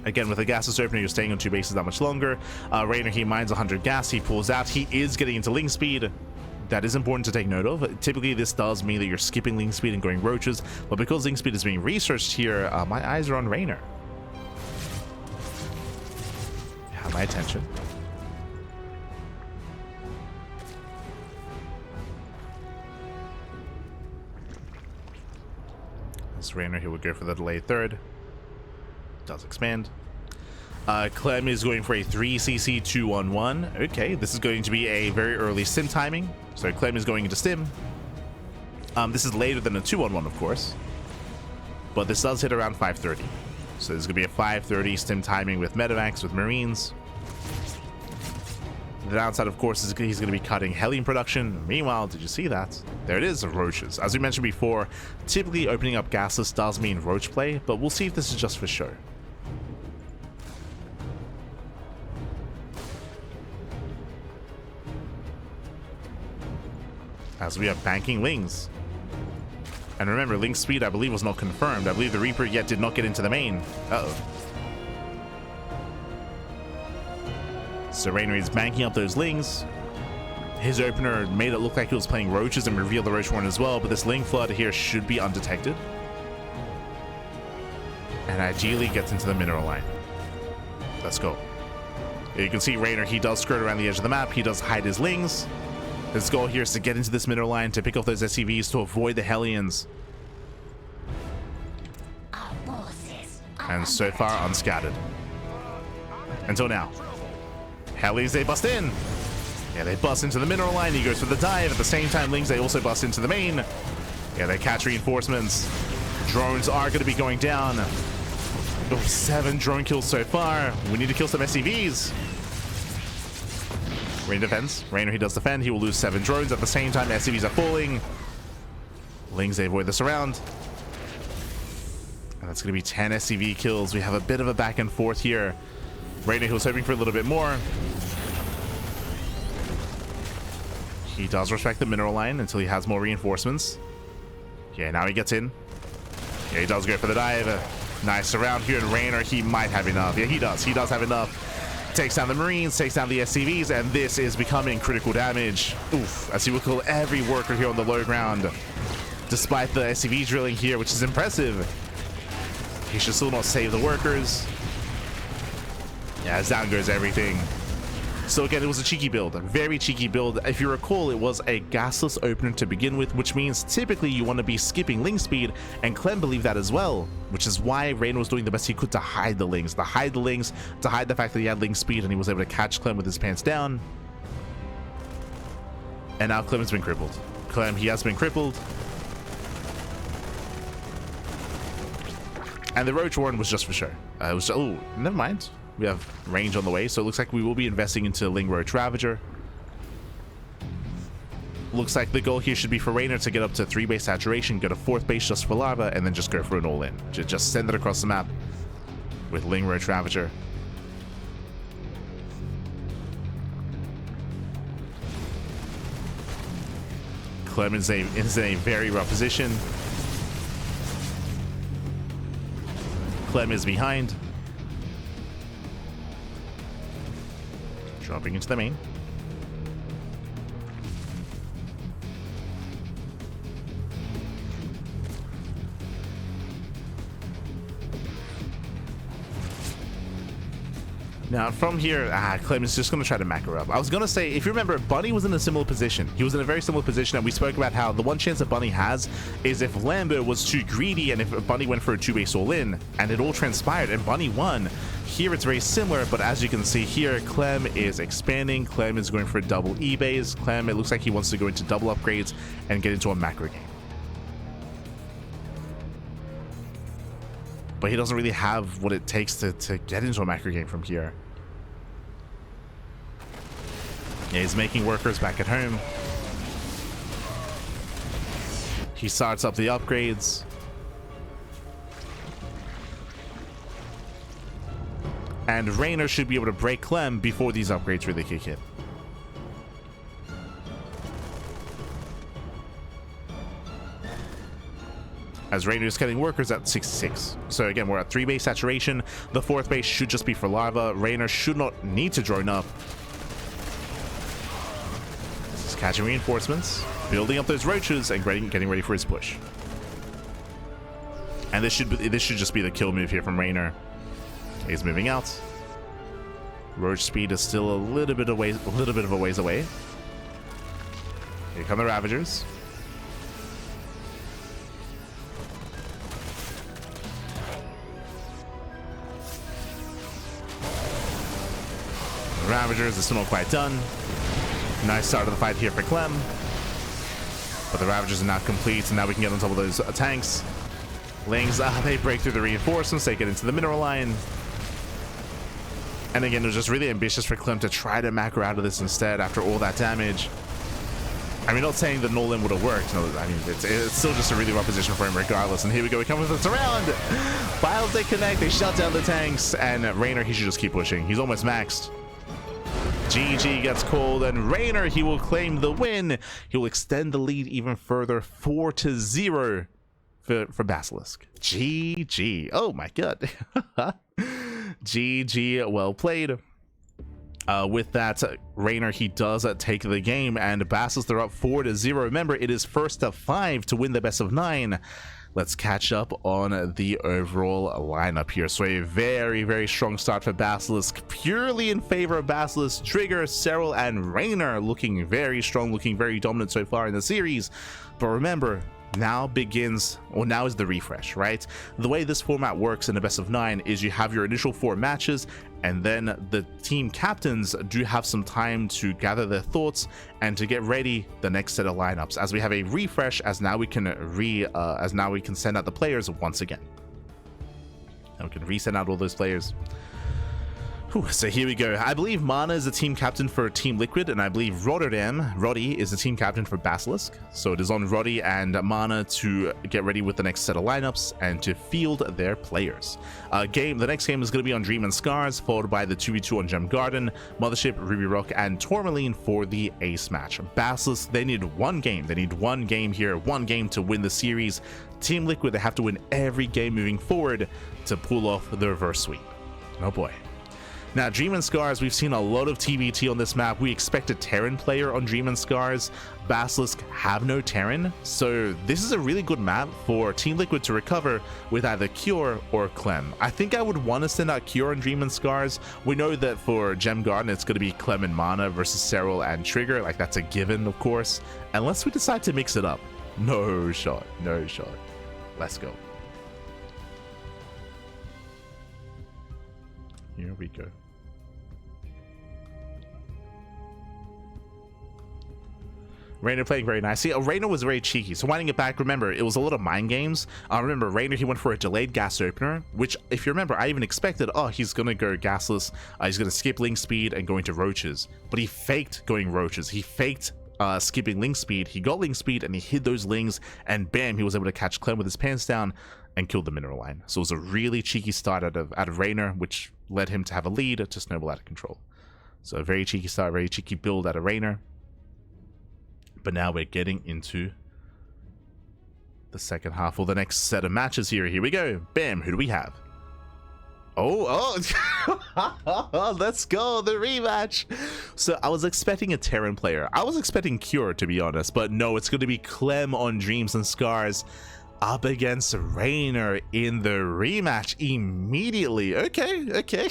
Again, with a gasless opener, you're staying on two bases that much longer. Reynor, he mines 100 gas. He pulls out. He is getting into link speed. That is important to take note of. Typically, this does mean that you're skipping link speed and going roaches. But because link speed is being researched here, my eyes are on Reynor. Have my attention. This Reynor, he would go for the delayed third. Does expand. Clem is going for a 3cc 2-on-1. Okay, this is going to be a very early stim timing. So Clem is going into stim. This is later than a 2-on-1, of course. But this does hit around 5:30. So there's going to be a 5:30 stim timing with medevacs, with Marines. The downside, of course, is he's going to be cutting Hellion production. Meanwhile, did you see that? There it is, roaches. As we mentioned before, typically opening up gasless does mean roach play, but we'll see if this is just for show. As we have banking Lings. And remember, Link speed, I believe, was not confirmed. I believe the Reaper yet did not get into the main. Uh-oh. So Reynor is banking up those Lings. His opener made it look like he was playing roaches and revealed the roach one as well, but this Ling flood here should be undetected. And ideally gets into the mineral line. Let's go. You can see Reynor, he does skirt around the edge of the map. He does hide his Lings. His goal here is to get into this mineral line, to pick off those SCVs, to avoid the Hellions. And so far, unscattered. Until now. Hellions, they bust in. Yeah, they bust into the mineral line. He goes for the dive. At the same time, Lings, they also bust into the main. Yeah, they catch reinforcements. Drones are going to be going down. Oh, 7 drone kills so far. We need to kill some SCVs. Reynor defends. Reynor, he does defend. He will lose 7 drones. At the same time, SCVs are falling. Lings, they avoid this around. And that's going to be 10 SCV kills. We have a bit of a back and forth here. Reynor, he was hoping for a little bit more. He does respect the mineral line until he has more reinforcements. Yeah, now he gets in. Yeah, he does go for the dive. Nice around here. And Reynor, he might have enough. Yeah, he does. He does have enough. Takes down the Marines, takes down the SCVs, and this is becoming critical damage. Oof, as he will kill every worker here on the low ground. Despite the SCV drilling here, which is impressive. He should still not save the workers. Yeah, as down goes everything. So again, it was a cheeky build, a very cheeky build. If you recall, it was a gasless opener to begin with, which means typically you want to be skipping Ling speed, and Clem believed that as well, which is why Reynor was doing the best he could to hide the Lings, to hide the fact that he had Ling speed, and he was able to catch Clem with his pants down. And now Clem has been crippled. Clem, he has been crippled. And the Roach Warren was just for show. It was, oh, never mind. We have range on the way, so it looks like we will be investing into Ling Roach Ravager. Looks like the goal here should be for Reynor to get up to 3 base saturation, go to 4th base just for Larva, and then just go for an all-in. Just send it across the map with Ling Roach Ravager. Clem is in a very rough position. Clem is behind. Dropping into the main. Now from here, Clem is just going to try to macro up. I was going to say, if you remember, Bunny was in a similar position. He was in a very similar position, and we spoke about how the one chance that Bunny has is if Lambert was too greedy and if Bunny went for a 2-base all-in, and it all transpired, and Bunny won. Here it's very similar, but as you can see here, Clem is expanding. Clem is going for a double E-base. Clem, it looks like he wants to go into double upgrades and get into a macro game. But he doesn't really have what it takes to get into a macro game from here. Yeah, he's making workers back at home. He starts up the upgrades. And Reynor should be able to break Clem before these upgrades really kick in. As Reynor is getting workers at 66. So again, we're at 3 base saturation. The 4th base should just be for Larva. Reynor should not need to drone up. He's catching reinforcements, building up those roaches, and getting ready for his push. And this should just be the kill move here from Reynor. He's moving out. Roach speed is still a little bit of a ways away. Here come the Ravagers. Ravagers are still not quite done. Nice start of the fight here for Clem. But the Ravagers are now complete, and now we can get on top of those tanks. Lings, they break through the reinforcements, they get into the mineral line. And again, it was just really ambitious for Clem to try to macro out of this instead after all that damage. I mean, not saying that Nolan would have worked. No, I mean, it's still just a really rough position for him regardless. And here we go, we come with us around. Files, they connect, they shut down the tanks, and Reynor, he should just keep pushing. He's almost maxed. GG gets called, and Reynor, he will claim the win. He will extend the lead even further, 4-0 for Basilisk. GG. Oh my god. GG, well played. With that, Reynor, he does take the game, and Basilisk, they're up 4-0. Remember, it is first to 5 to win the best of 9. Let's catch up on the overall lineup here. So a very, very strong start for Basilisk, purely in favor of Basilisk. Trigger, Serral, and Reynor looking very strong, looking very dominant so far in the series. But remember, now is the refresh, right? The way this format works in a best of 9 is you have your initial 4 matches, and then the team captains do have some time to gather their thoughts and to get ready the next set of lineups, as we have a refresh, as now we can send out the players once again, and we can resend out all those players. Whew, so here we go. I believe MaNa is the team captain for Team Liquid, and I believe Roddy is the team captain for Basilisk. So it is on Roddy and MaNa to get ready with the next set of lineups and to field their players. The next game is going to be on Dream and Scars, followed by the 2v2 on Gem Garden, Mothership, Ruby Rock, and Tourmaline for the ace match. Basilisk, they need one game. They need one game here, one game to win the series. Team Liquid, they have to win every game moving forward to pull off the reverse sweep. Oh boy. Now, Dream and Scars, we've seen a lot of TBT on this map. We expect a Terran player on Dream and Scars. Basilisk have no Terran, so this is a really good map for Team Liquid to recover with either Cure or Clem. I think I would want to send out Cure on Dream and Scars. We know that for Gem Garden, it's going to be Clem and MaNa versus Serral and Trigger. Like, that's a given, of course, unless we decide to mix it up. No shot, no shot. Let's go. Here we go. Reynor playing very nicely. Reynor was very cheeky. So winding it back, remember, it was a lot of mind games. Remember, Reynor, he went for a delayed gas opener, which, if you remember, I even expected, oh, he's going to go gasless. He's going to skip link speed and go into roaches. But he faked going roaches. He faked skipping link speed. He got link speed and he hid those lings, and bam, he was able to catch Clem with his pants down and killed the mineral line. So it was a really cheeky start out of Reynor, which led him to have a lead to snowball out of control. So a very cheeky start, very cheeky build out of Reynor. But now we're getting into the second half, or the next set of matches here. Here we go. Bam, who do we have? Oh, let's go, the rematch. So I was expecting a Terran player. I was expecting Cure, to be honest, but no, it's going to be Clem on Dreams and Scars up against Reynor in the rematch immediately. Okay.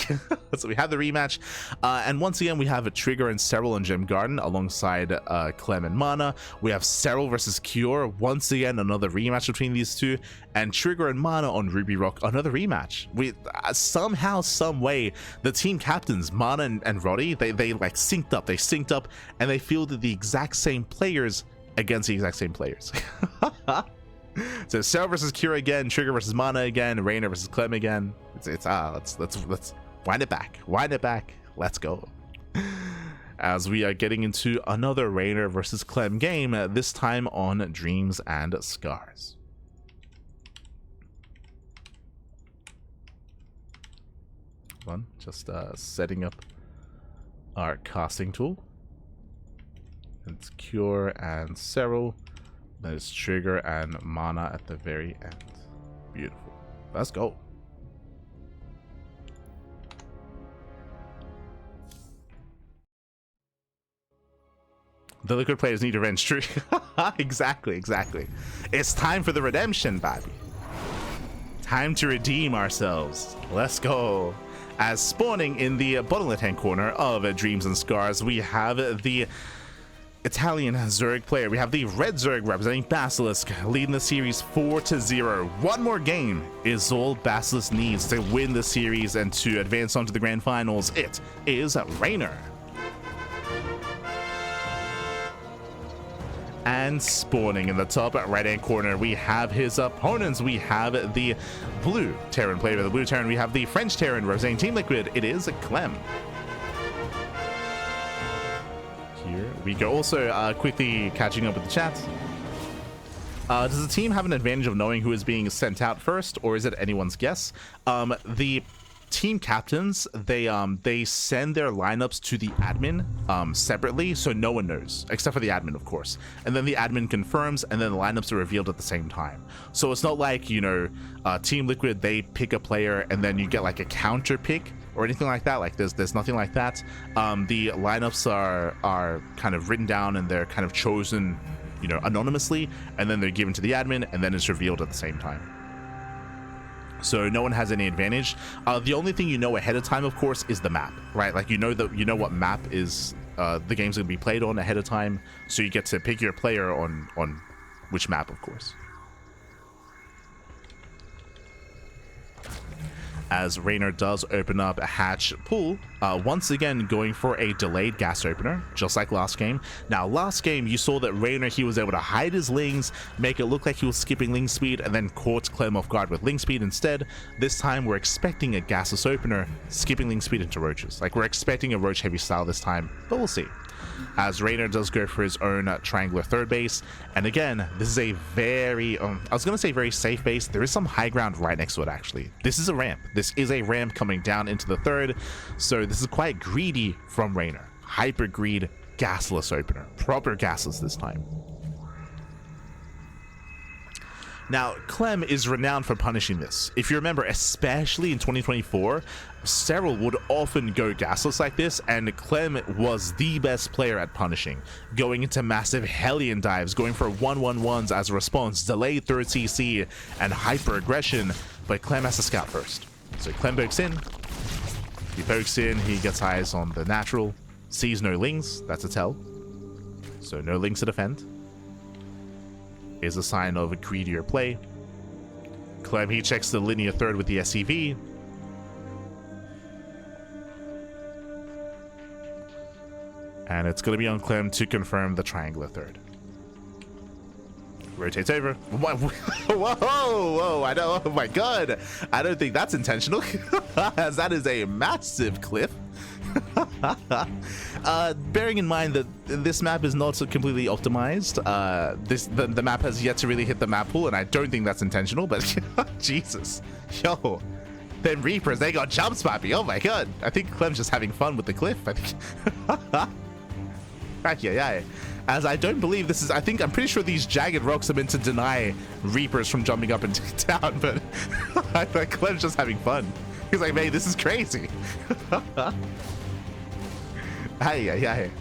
So we have the rematch. And once again, we have a Trigger and Serral and Gem Garden alongside Clem and MaNa. We have Serral versus Cure. Once again, another rematch between these two. And Trigger and MaNa on Ruby Rock, another rematch. We somehow, some way, the team captains, MaNa and Roddy, they like synced up. They synced up and they fielded the exact same players against the exact same players. So Serral versus Cure again, Trigger versus MaNa again, Reynor versus Clem again. Let's wind it back. Let's go. As we are getting into another Reynor versus Clem game, this time on Dreams and Scars. Just setting up our casting tool. It's Cure and Serral. There's Trigger and MaNa at the very end. Beautiful. Let's go. The Liquid players need revenge. True. Exactly. It's time for the redemption, baby. Time to redeem ourselves. Let's go. As spawning in the bottom left-hand corner of Dreams and Scars, we have the Italian Zerg player. We have the red Zerg representing Basilisk, leading the series 4-0. One more game is all Basilisk needs to win the series and to advance on to the grand finals. It is Reynor. And spawning in the top right-hand corner, we have his opponents. We have the blue Terran player. The blue Terran, we have the French Terran representing Team Liquid. It is Clem. Here we go. Also, quickly catching up with the chat. Does the team have an advantage of knowing who is being sent out first, or is it anyone's guess? The team captains, they send their lineups to the admin separately, so no one knows except for the admin, of course, and then the admin confirms, and then the lineups are revealed at the same time. So it's not like, you know, Team Liquid, they pick a player and then you get like a counter pick or anything like that. Like there's nothing like that. The lineups are kind of written down and they're kind of chosen, you know, anonymously, and then they're given to the admin, and then it's revealed at the same time. So no one has any advantage. The only thing you know ahead of time, of course, is the map, right? Like you know what map is the game's gonna be played on ahead of time, so you get to pick your player on which map, of course. as Reynor does open up a hatch pool, once again going for a delayed gas opener, just like last game. Now, last game, you saw that Reynor, he was able to hide his lings, make it look like he was skipping ling speed, and then caught Clem off guard with ling speed instead. This time, we're expecting a gasless opener, skipping ling speed into roaches. Like, we're expecting a roach heavy style this time, but we'll see. As Reynor does go for his own triangular third base, and again, this is a very, I was going to say very safe base. There is some high ground right next to it, actually. This is a ramp. This is a ramp coming down into the third, so this is quite greedy from Reynor. Hyper greed, gasless opener. Proper gasless this time. Now, Clem is renowned for punishing this. If you remember, especially in 2024, Serral would often go gasless like this, and Clem was the best player at punishing, going into massive Hellion dives, going for 1-1-1s as a response, delayed third CC, and hyper aggression, but Clem has to scout first. So Clem pokes in, he gets eyes on the natural, sees no lings, that's a tell. So no lings to defend. Is a sign of a greedier play. Clem, he checks the linear third with the SCV. And it's going to be on Clem to confirm the triangular third. Rotates over. Whoa, whoa, I don't, oh my god. I don't think that's intentional, as that is a massive cliff. Bearing in mind that this map is not so completely optimized, the map has yet to really hit the map pool, and I don't think that's intentional, but Jesus. Yo, them Reapers, they got jump spappy. Oh my god. I think Clem's just having fun with the cliff. I think. Yeah. As I don't believe this is, I'm pretty sure these jagged rocks are meant to deny Reapers from jumping up into town, but I think Clem's just having fun. He's like, man, this is crazy. Hey.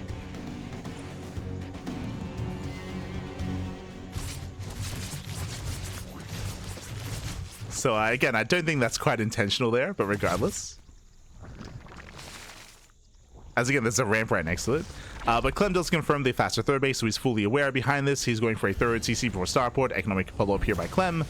So again, I don't think that's quite intentional there, but regardless. As again, there's a ramp right next to it. But Clem does confirm the faster third base, so he's fully aware behind this. He's going for a third CC before starport. Economic follow-up here by Clem.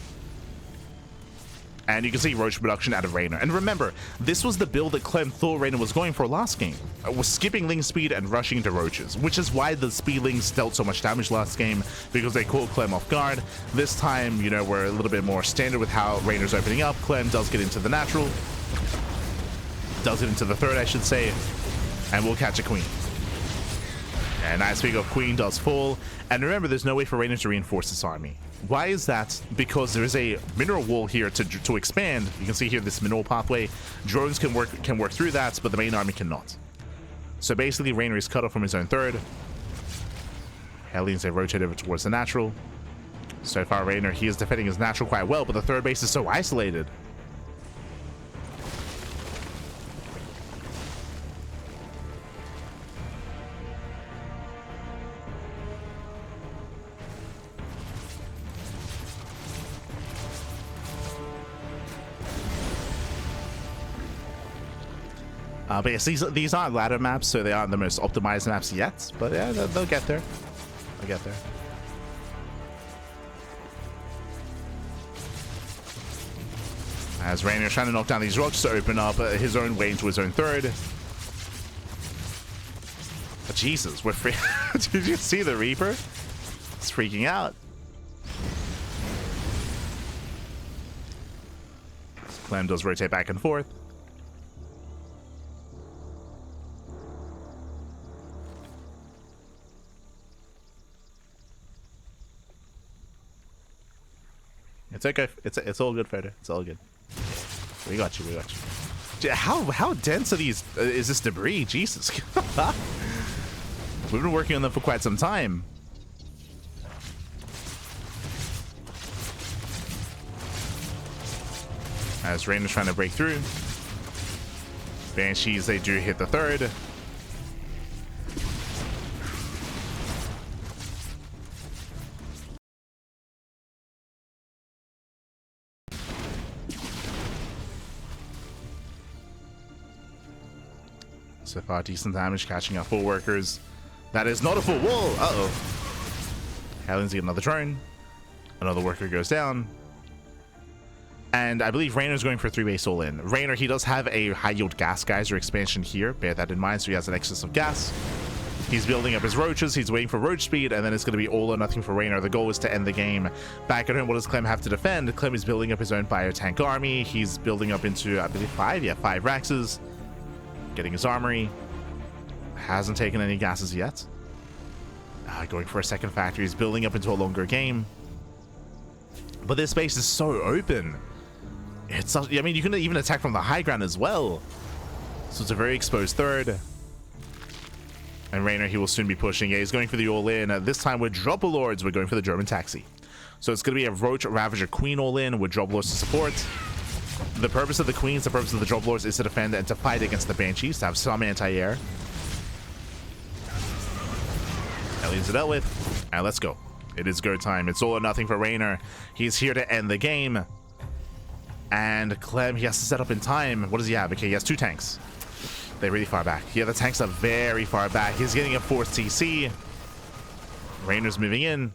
And you can see roach production out of Reynor. And remember, this was the build that Clem thought Reynor was going for last game. Was skipping ling speed and rushing into roaches, which is why the speedlings dealt so much damage last game, because they caught Clem off guard. This time, you know, we're a little bit more standard with how Reynor's opening up. Clem does get into the natural. Does it into the third, I should say. And we'll catch a queen. And as we go, queen does fall. And remember, there's no way for Reynor to reinforce this army. Why is that? Because there is a mineral wall here to expand. You can see here this mineral pathway. Drones can work through that, but the main army cannot. So basically, Reynor is cut off from his own third. Hellions, they rotate over towards the natural. So far, Reynor, he is defending his natural quite well, but the third base is so isolated. But yes, these aren't ladder maps, so they aren't the most optimized maps yet. But yeah, they'll get there. They'll get there. As Reynor trying to knock down these rocks to open up his own way into his own third. But Jesus, we're free. Did you see the Reaper? It's freaking out. Clem does rotate back and forth. It's okay. It's all good, Fredder. It's all good. We got you. We got you. How dense are these? Is this debris? Jesus. We've been working on them for quite some time. As Reynor's trying to break through. Banshees, they do hit the third. So far, decent damage, catching up full workers. That is not a full wall. Uh-oh. Hellions get another drone. Another worker goes down. And I believe Reynor's going for 3-base all-in. Reynor, he does have a high-yield gas geyser expansion here. Bear that in mind, so he has an excess of gas. He's building up his roaches. He's waiting for roach speed, and then it's going to be all or nothing for Reynor. The goal is to end the game. Back at home, what does Clem have to defend? Clem is building up his own biotank army. He's building up into, I believe, 5 Raxes. Getting his armory. Hasn't taken any gases yet. Going for a second factory. He's building up into a longer game. But this base is so open. It's, I mean, you can even attack from the high ground as well. So it's a very exposed third. And Reynor, he will soon be pushing. Yeah, he's going for the all-in. This time with Dropper Lords, we're going for the German taxi. So it's going to be a Roach Ravager Queen all-in with Dropper Lords to support. The purpose of the Queens, the purpose of the Dropper Lords is to defend and to fight against the Banshees, to have some anti-air. Aliens are dealt with. And let's go. It is go time. It's all or nothing for Reynor. He's here to end the game. And Clem, he has to set up in time. What does he have? Okay, he has 2 tanks. They're really far back. Yeah, the tanks are very far back. He's getting a 4th TC. Reynor's moving in.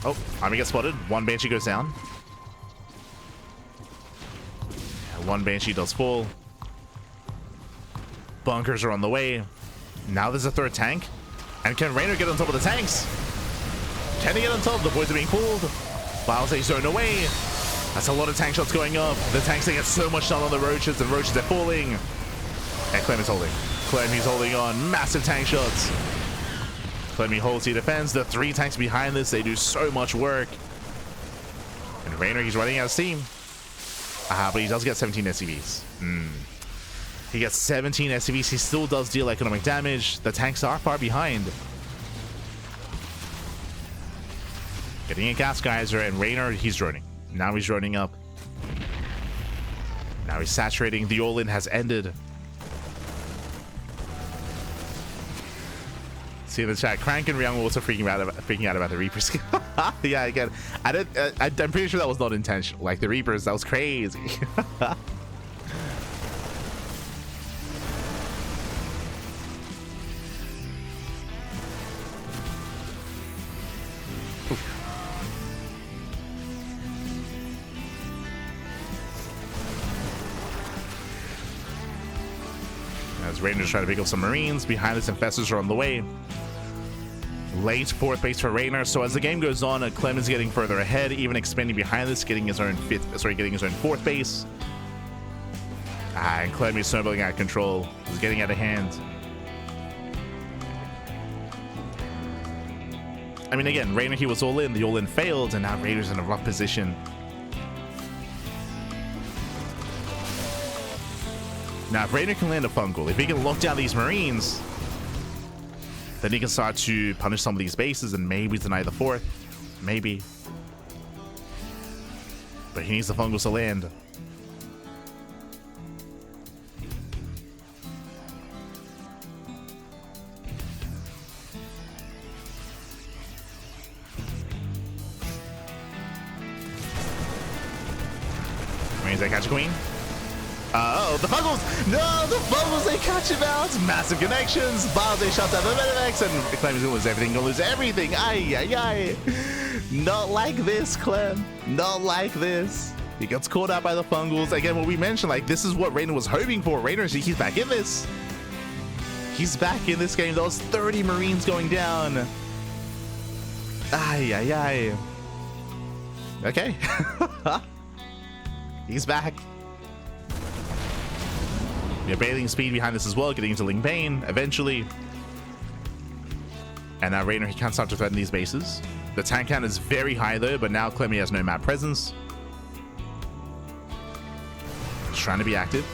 Oh, army gets spotted. 1 Banshee goes down. 1 Banshee does fall. Bunkers are on the way. Now there's a 3rd tank. And can Reynor get on top of the tanks? Can he get on top? The boys are being pulled. Biles is zoned away. That's a lot of tank shots going up. The tanks, they get so much done on the roaches. The roaches are falling. And Clem is holding. Clem, he's holding on. Massive tank shots. Clem, he holds, he defends. The 3 tanks behind this, they do so much work. And Reynor, he's running out of steam. But he does get 17 SCVs. He gets 17 SCVs. He still does deal economic damage. The tanks are far behind. Getting a gas geyser, and Reynor, he's droning. Now he's droning up. Now he's saturating. The all-in has ended. See in the chat, Crank and Ryung were also freaking out about the Reapers. Yeah, again, I'm pretty sure that was not intentional. Like the Reapers, that was crazy. As Rangers try to pick up some Marines. Behind us, Infestors are on the way. Late 4th base for Reynor. So as the game goes on, Clem is getting further ahead, even expanding behind this, getting his own 4th base. And Clem is snowballing out of control. He's getting out of hand. I mean, again, Reynor, he was all in. The all-in failed, and now Raider's in a rough position. Now, if Reynor can land a fungal, if he can lock down these Marines, then he can start to punish some of these bases and maybe deny the 4th. Maybe. But he needs the fungals to land. Marines that catch a queen. Oh, the Fuggles! No, the Fuggles, they catch him out! Massive connections! Biles, they shut down the Medivacs, and Clem is gonna lose everything, gonna lose everything! Ay, ay, ay! Not like this, Clem. Not like this. He gets caught out by the Fungals. Again, what we mentioned, like, this is what Reynor was hoping for. Reynor, he's back in this. He's back in this game. Those 30 Marines going down. Ay, ay, ay. Okay. He's back. Yeah, bathing speed behind this as well, getting into Ling Bane eventually. And now Reynor, he can't start to threaten these bases. The tank count is very high though, but now Clem has no map presence. He's trying to be active.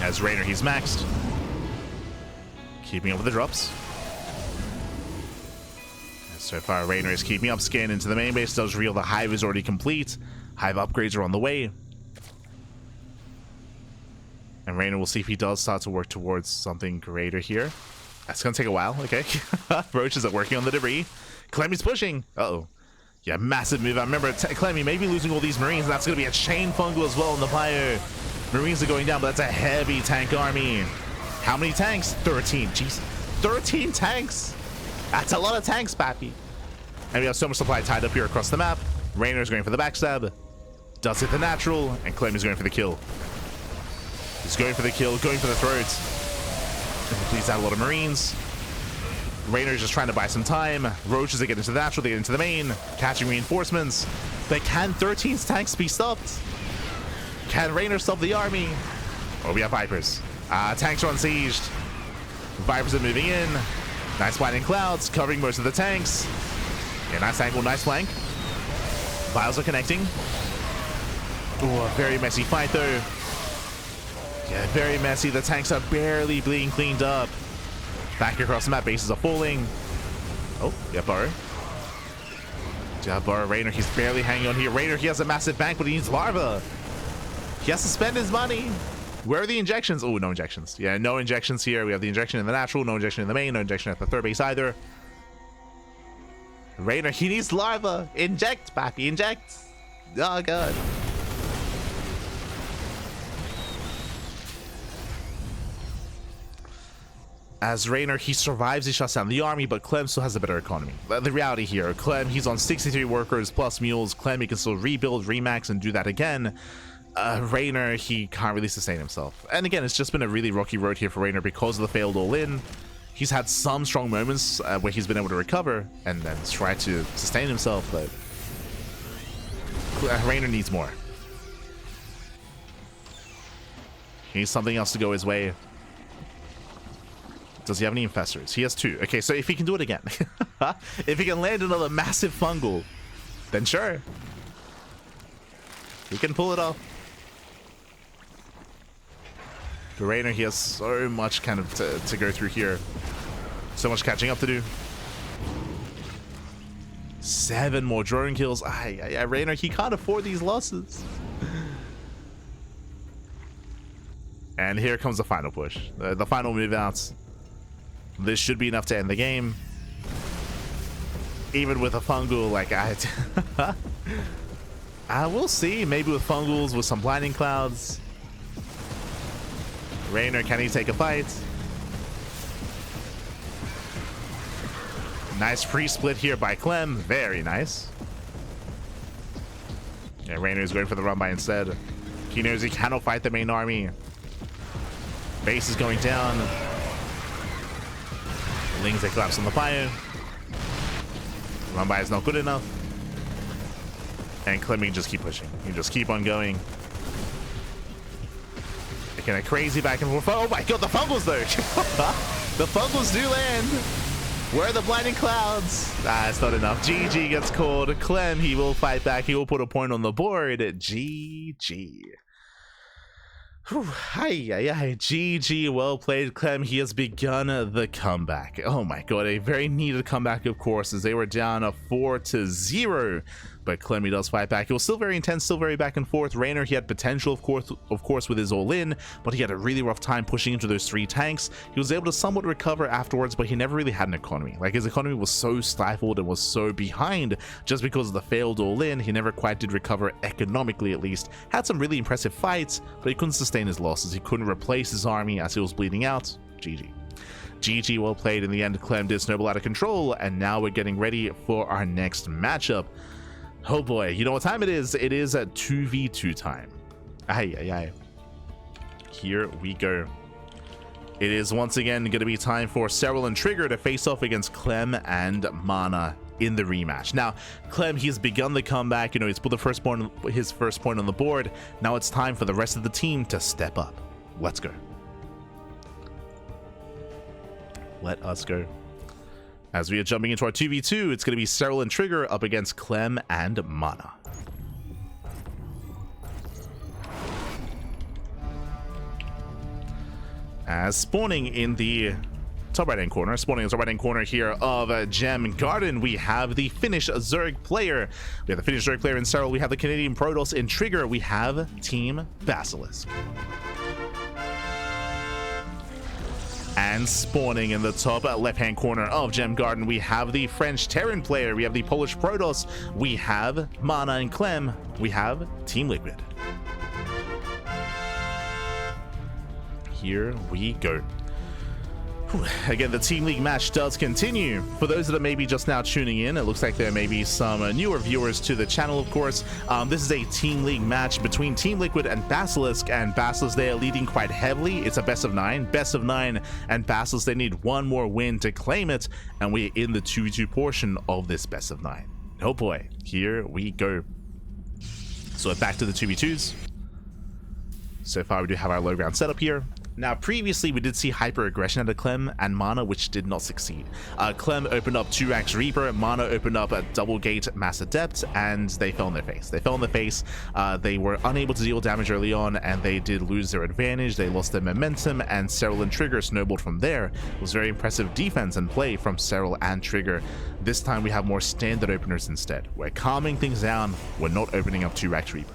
As Reynor, he's maxed. Keeping up with the drops. So far, Reynor is keeping up. Scan into the main base. Does reveal the Hive is already complete. Hive upgrades are on the way. And Reynor will see if he does start to work towards something greater here. That's going to take a while. Okay. Roaches are working on the debris. Clemmy's pushing. Uh-oh. Yeah, massive move. I remember Clemmy may be losing all these Marines. And that's going to be a chain fungal as well in the bio. Marines are going down, but that's a heavy tank army. How many tanks? 13. Jeez. 13 tanks. That's a lot of tanks, papi. And we have so much supply tied up here across the map. Reynor's going for the backstab. Does hit the natural, and Clem is going for the kill. He's going for the kill, going for the throat. Bleeds out a lot of Marines. Reynor's just trying to buy some time. Roaches, they get into the natural, they get into the main, catching reinforcements. But can 13's tanks be stopped? Can Reynor stop the army? Oh, we have Vipers. Tanks are unsieged. Vipers are moving in. Nice blinding clouds, covering most of the tanks. Yeah, nice angle, nice flank. Vials are connecting. Ooh, a very messy fight though. Yeah, very messy. The tanks are barely being cleaned up. Back across the map, bases are falling. Oh, yeah, Burrow. Yeah, Burrow, Reynor, he's barely hanging on here. Reynor, he has a massive bank, but he needs larva. He has to spend his money. Where are the injections? Oh, no injections. Yeah, no injections here. We have the injection in the natural, no injection in the main, no injection at the third base either. Reynor, he needs larva. Inject, papi, inject. Oh, God. As Reynor, he survives, he shuts down the army, but Clem still has a better economy. The reality here, Clem, he's on 63 workers plus mules. Clem, he can still rebuild, remax, and do that again. Reynor, he can't really sustain himself. And again, it's just been a really rocky road here for Reynor because of the failed all-in. He's had some strong moments where he's been able to recover and then try to sustain himself, but Reynor needs more. He needs something else to go his way. Does he have any infestors? He has 2. Okay, so if he can do it again, if he can land another massive fungal, then sure. He can pull it off. But Reynor, he has so much kind of to go through here. So much catching up to do. 7 more drone kills. Reynor, he can't afford these losses. And here comes the final push. The final move outs. This should be enough to end the game. Even with a fungal, like we'll see. Maybe with fungals, with some blinding clouds. Reynor, can he take a fight? Nice pre-split here by Clem. Very nice. Yeah, Reynor is going for the run by instead. He knows he cannot fight the main army. Base is going down. Lings, they collapse on the fire. Run by is not good enough. And Clem, you just keep pushing. You just keep on going. Making a crazy back and forth. Oh my god, the fungals though. The fungals do land. Where are the blinding clouds? It's not enough. GG gets called. Clem, he will fight back. He will put a point on the board. GG. GG, well played, Clem. He has begun the comeback. Oh my god, a very needed comeback, of course, as they were down 4-0. But Clem, he does fight back. It was still very intense, still very back and forth. Reynor, he had potential, of course, with his all-in, but he had a really rough time pushing into those 3 tanks. He was able to somewhat recover afterwards, but he never really had an economy. Like, his economy was so stifled and was so behind just because of the failed all-in. He never quite did recover economically, at least. Had some really impressive fights, but he couldn't sustain his losses. He couldn't replace his army as he was bleeding out. GG. GG, well played. In the end, Clem did snowball out of control, and now we're getting ready for our next matchup. Oh boy, you know what time it is? It is a 2v2 time. Here we go. It is once again going to be time for Serral and Trigger to face off against Clem and MaNa in the rematch. Now, Clem, he's begun the comeback. You know, he's put his first point on the board. Now it's time for the rest of the team to step up. Let's go. Let us go. As we are jumping into our 2v2, it's going to be Serral and Trigger up against Clem and MaNa. As spawning in the top right-hand corner, here of Gem Garden, we have the Finnish Zerg player. We have the Finnish Zerg player in Serral. We have the Canadian Protoss in Trigger. We have Team Basilisk. And spawning in the top left-hand corner of Gem Garden, we have the French Terran player. We have the Polish Protoss. We have MaNa and Clem. We have Team Liquid. here we go. Again, the Team League match does continue. For those that are maybe just now tuning in, it looks like there may be some newer viewers to the channel, of course. This is a Team League match between Team Liquid and Basilisk, and Basilisk, they are leading quite heavily. It's a best of 9, and Basilisk, they need one more win to claim it, and we're in the 2v2 portion of this best of 9. Oh boy, here we go. So we're back to the 2v2s. So far, we do have our low ground setup here. Now, previously, we did see hyper aggression out of Clem and MaNa, which did not succeed. Clem opened up 2-Rax Reaper, MaNa opened up a double gate Mass Adept, and they fell on their face. They were unable to deal damage early on, and they did lose their advantage. They lost their momentum, and Serral and Trigger snowballed from there. It was very impressive defense and play from Serral and Trigger. This time, we have more standard openers instead. We're calming things down. We're not opening up 2-Rax Reaper.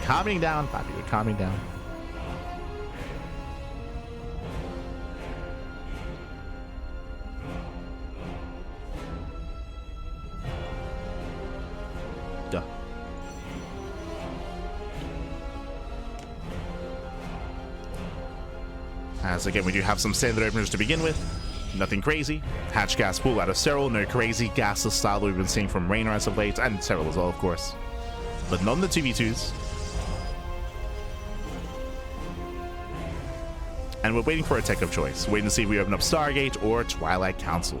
Calming down, Papi, we're calming down. Duh. As again, we do have some standard openers to begin with. Nothing crazy. Hatch gas pool out of Serral. No crazy gasless style that we've been seeing from Reynor as of late, and Serral as well, of course. But not in the 2v2s. And we're waiting for a tech of choice. Waiting to see if we open up Stargate or Twilight Council.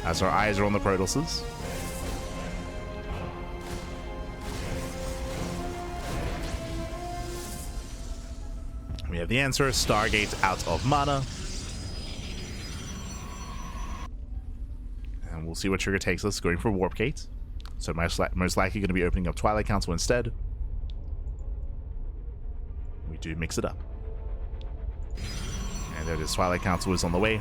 As our eyes are on the Protosses. We have the answer, Stargate out of MaNa. And we'll see what Trigger takes us, going for Warp Gate. So most likely going to be opening up Twilight Council instead. We do mix it up. And there it is, Twilight Council is on the way.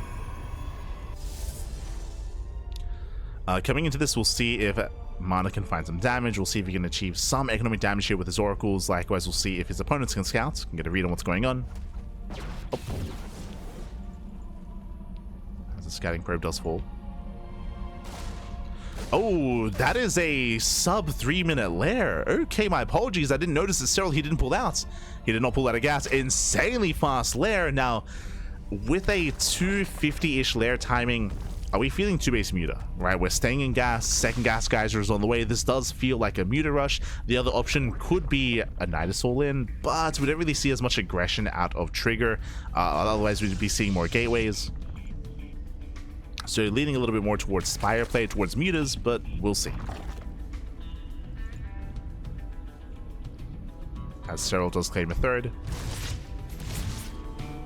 Coming into this, we'll see if MaNa can find some damage. We'll see if he can achieve some economic damage here with his oracles. Likewise, we'll see if his opponents can scout, can get a read on what's going on. Oh. As the scouting probe does fall. Oh, that is a sub 3-minute lair. Okay, my apologies. I didn't notice that Serral, he didn't pull out. He did not pull out a gas. Insanely fast lair. Now, with a 250-ish lair timing, are we feeling 2-base muta? Right, we're staying in gas. Second gas geyser is on the way. This does feel like a muta rush. The other option could be a Nidus all-in, but we don't really see as much aggression out of Trigger. Otherwise, we'd be seeing more gateways. So leaning a little bit more towards Spire play, towards mutas, but we'll see. As Serral does claim a third.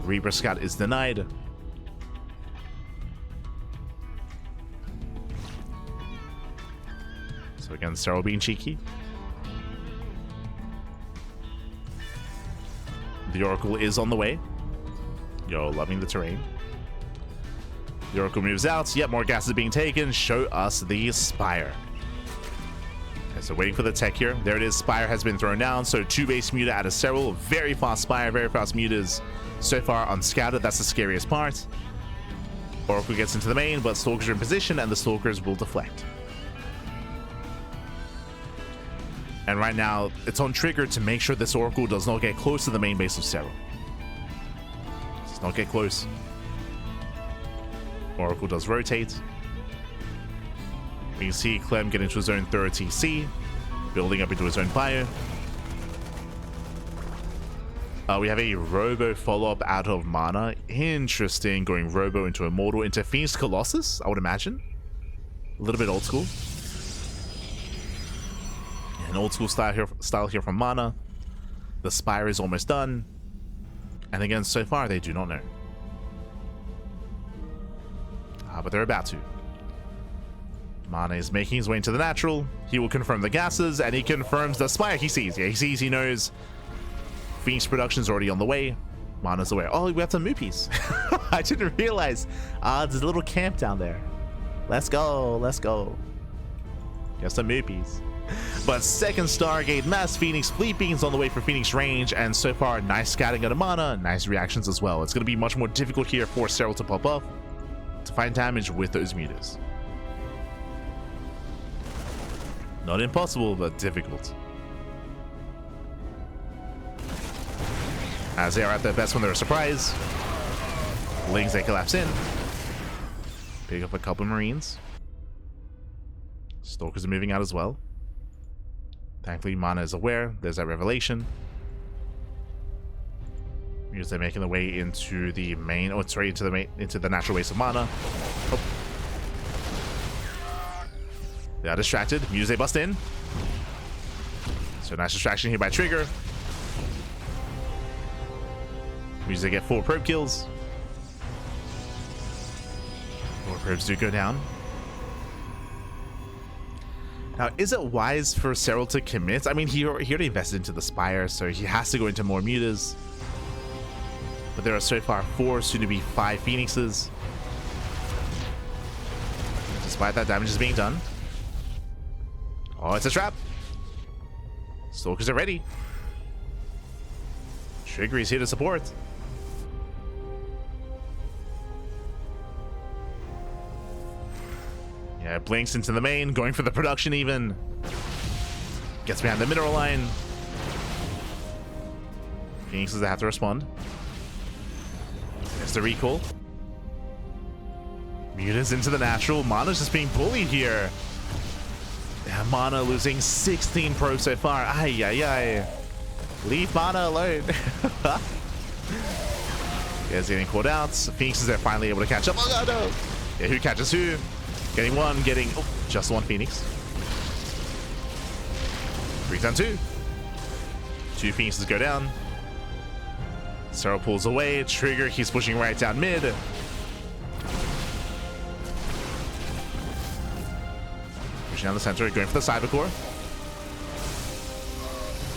Reaper Scout is denied. So again, Serral being cheeky. The Oracle is on the way. Yo, loving the terrain. The Oracle moves out. Yet more gas is being taken. Show us the Spire. Okay, so waiting for the tech here. There it is. Spire has been thrown down. So 2-base muta out of Serral. Very fast Spire. Very fast mutas. So far unscouted. That's the scariest part. Oracle gets into the main, but Stalkers are in position, and the Stalkers will deflect. And right now, it's on Trigger to make sure this Oracle does not get close to the main base of Serral. Does not get close. Oracle does rotate. We can see Clem get into his own third TC, building up into his own fire. We have a Robo follow-up out of MaNa. Interesting, going Robo into Immortal, into Phoenix Colossus, I would imagine. A little bit old school. An old school style here from MaNa. The Spire is almost done. And again, so far, they do not know. But they're about to. MaNa is making his way into the natural. He will confirm the gases, and he confirms the Spire he sees. Yeah, he sees, he knows. Phoenix Production's already on the way. MaNa's aware. Oh, we have some moopies. I didn't realize. There's a little camp down there. Let's go, let's go. Got some moopies. But second Stargate, Mass Phoenix, Fleet Beams on the way for Phoenix range, and so far, nice scouting out of MaNa, nice reactions as well. It's going to be much more difficult here for Serral to pop up, to find damage with those mutas. Not impossible, but difficult. As they are at their best when they're a surprise. Lings, they collapse in. Pick up a couple Marines. Stalkers are moving out as well. Thankfully, MaNa is aware. There's that revelation. Because they're making their way into the main, oh, sorry, into the natural waste of MaNa. Oh. They are distracted. Muse bust in. So nice distraction here by Trigger. Muse get 4 probe kills. 4 probes do go down. Now, is it wise for Serral to commit? I mean, he already invested into the Spire, so he has to go into more mutas. But there are so far 4, soon to be 5 Phoenixes. Despite that, damage is being done. Oh, it's a trap. Stalkers are ready. Trigger is here to support. Yeah, blinks into the main, going for the production even. Gets behind the mineral line. Phoenixes that have to respond. There's the recall. Mutas into the natural. MaNa's just being bullied here. Yeah, MaNa losing 16 probes so far. Ay, ay, ay. Leave MaNa alone. Yeah, getting caught out. Phoenixes are finally able to catch up. Oh, no, no. Yeah, who catches who? Getting one, getting just one Phoenix. 3 down 2. 2 Phoenixes go down. Serral pulls away. Trigger, he's pushing right down mid. Pushing down the center, going for the cybercore.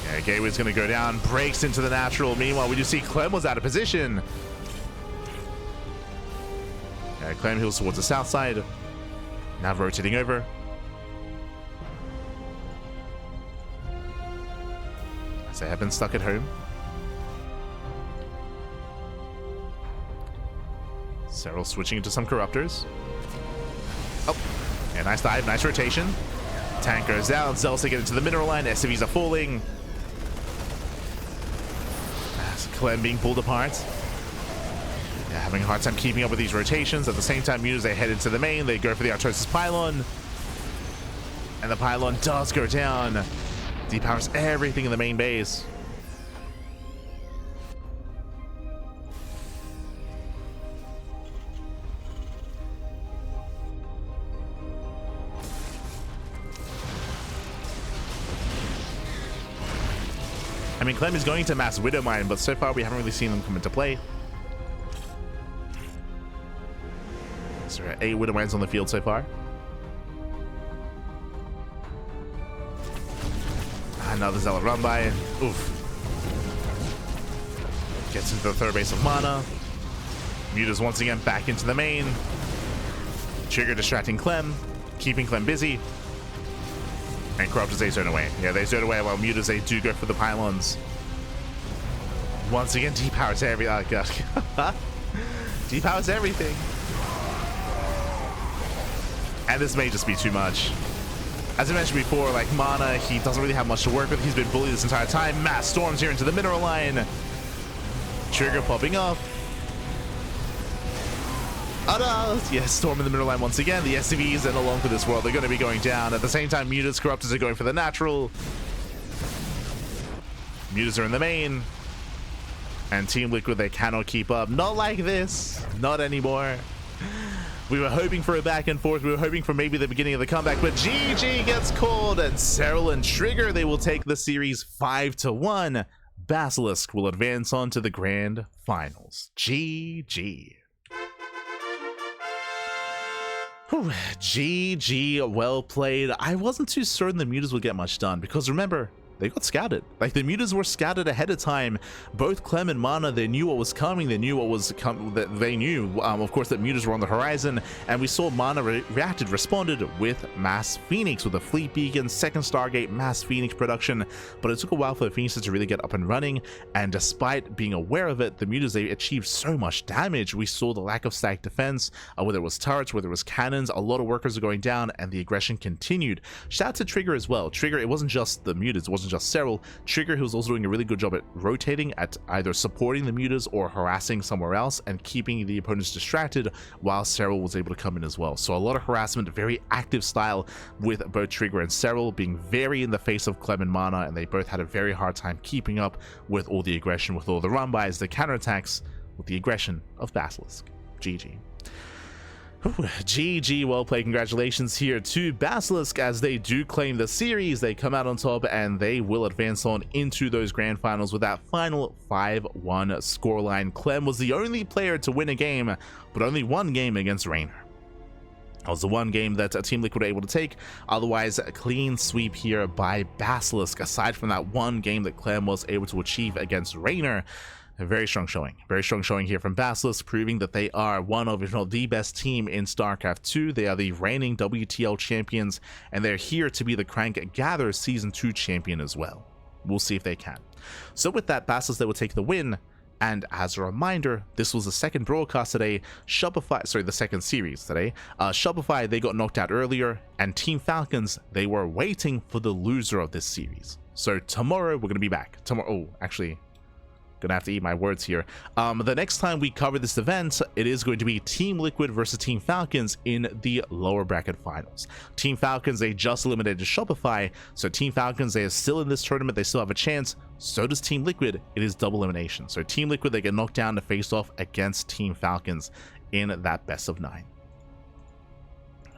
Yeah, Gateway's gonna go down, breaks into the natural. Meanwhile, we do see Clem was out of position. Yeah, Clem heals towards the south side. Now rotating over. As they have been stuck at home. Serral switching into some corruptors. Oh, yeah, nice dive, nice rotation. Tank goes down, Zealous get into the mineral line, SCVs are falling. As Clem being pulled apart. Yeah, having a hard time keeping up with these rotations. At the same time, Muse, they head into the main, they go for the Artosis pylon. And the pylon does go down. Depowers everything in the main base. I mean, Clem is going to mass Widow Mine, but so far we haven't really seen them come into play. So we're at 8 Widow Mines on the field so far. Another Zealot run by. Oof. Gets into the third base of MaNa. Mutas once again back into the main. Trigger distracting Clem, keeping Clem busy. And Corruptors, they zone away. Yeah, they zone away while Mutas, they do go for the pylons. Once again, depowers everything. Oh, God. Depowers everything. And this may just be too much. As I mentioned before, like MaNa, he doesn't really have much to work with. He's been bullied this entire time. Mass storms here into the mineral line. Trigger popping up. Oh no! Yeah, storm in the middle line once again. The SCVs and along for this world, they're going to be going down. At the same time, Mutas, Corruptors are going for the natural. Mutas are in the main. And Team Liquid, they cannot keep up. Not like this. Not anymore. We were hoping for a back and forth. We were hoping for maybe the beginning of the comeback, but GG gets called, and Serral and Trigger, they will take the series 5-1. Basilisk will advance on to the grand finals. GG. Whew, GG, well played. I wasn't too certain the Mutas would get much done because remember, they got scouted. Like the Mutas were scouted ahead of time. Both Clem and MaNa, they knew what was coming. They knew what was coming. They knew, of course, that Mutas were on the horizon. And we saw MaNa responded with Mass Phoenix with a Fleet Beacon, second Stargate, Mass Phoenix production. But it took a while for the Phoenixes to really get up and running. And despite being aware of it, the Mutas, they achieved so much damage. We saw the lack of stack defense, whether it was turrets, whether it was cannons. A lot of workers are going down, and the aggression continued. Shout out to Trigger as well. Trigger, it wasn't just the Mutas. It wasn't just Serral. Trigger, who was also doing a really good job at rotating, at either supporting the mutas or harassing somewhere else and keeping the opponents distracted, while Serral was able to come in as well. So a lot of harassment, very active style with both Trigger and Serral, being very in the face of Clem and MaNa, and they both had a very hard time keeping up with all the aggression, with all the run-bys, the counterattacks, with the aggression of Basilisk. GG. GG, well played. Congratulations here to Basilisk as they do claim the series. They come out on top and they will advance on into those grand finals with that final 5-1 scoreline. Clem was the only player to win a game, but only one game against Reynor. That was the one game that Team Liquid were able to take. Otherwise, a clean sweep here by Basilisk, aside from that one game that Clem was able to achieve against Reynor. A very strong showing here from Basilisk, proving that they are one of, if not the best team in StarCraft 2. They are the reigning WTL champions, and they're here to be the Crank Gather Season 2 champion as well. We'll see if they can. So with that, Basilisk, they will take the win. And as a reminder, this was the second broadcast today. The second series today. Shopify, they got knocked out earlier, and Team Falcons, they were waiting for the loser of this series. So tomorrow, we're going to be back. Gonna have to eat my words here. The next time we cover this event, it is going to be Team Liquid versus Team Falcons in the lower bracket finals. Team Falcons, they just eliminated Shopify, so Team Falcons, they are still in this tournament, they still have a chance. So does Team Liquid. It is double elimination. So Team Liquid, they get knocked down to face off against Team Falcons in that best of 9.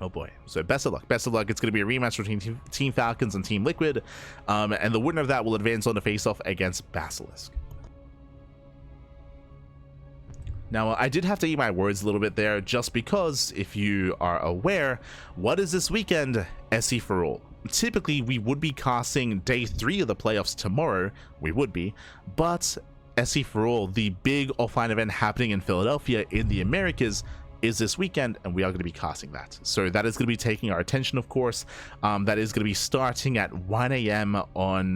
Oh boy. So best of luck. Best of luck. It's going to be a rematch between Team Falcons and Team Liquid, and the winner of that will advance on to face off against Basilisk. Now, I did have to eat my words a little bit there, just because, if you are aware, what is this weekend? SE for All. Typically, we would be casting day 3 of the playoffs tomorrow. We would be. But SE for All, the big offline event happening in Philadelphia in the Americas, is this weekend, and we are going to be casting that. So that is going to be taking our attention, of course. That is going to be starting at 1 a.m. on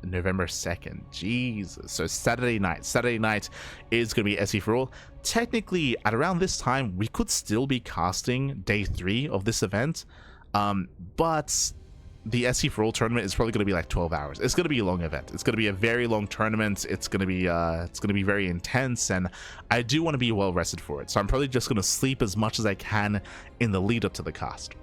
November 2nd. Jesus. So Saturday night is going to be SE for All. Technically, at around this time, we could still be casting day 3 of this event, but the SE for All tournament is probably going to be like 12 hours. It's going to be a long event. It's going to be a very long tournament. It's going to be very intense, and I do want to be well rested for it. So I'm probably just going to sleep as much as I can in the lead up to the cast.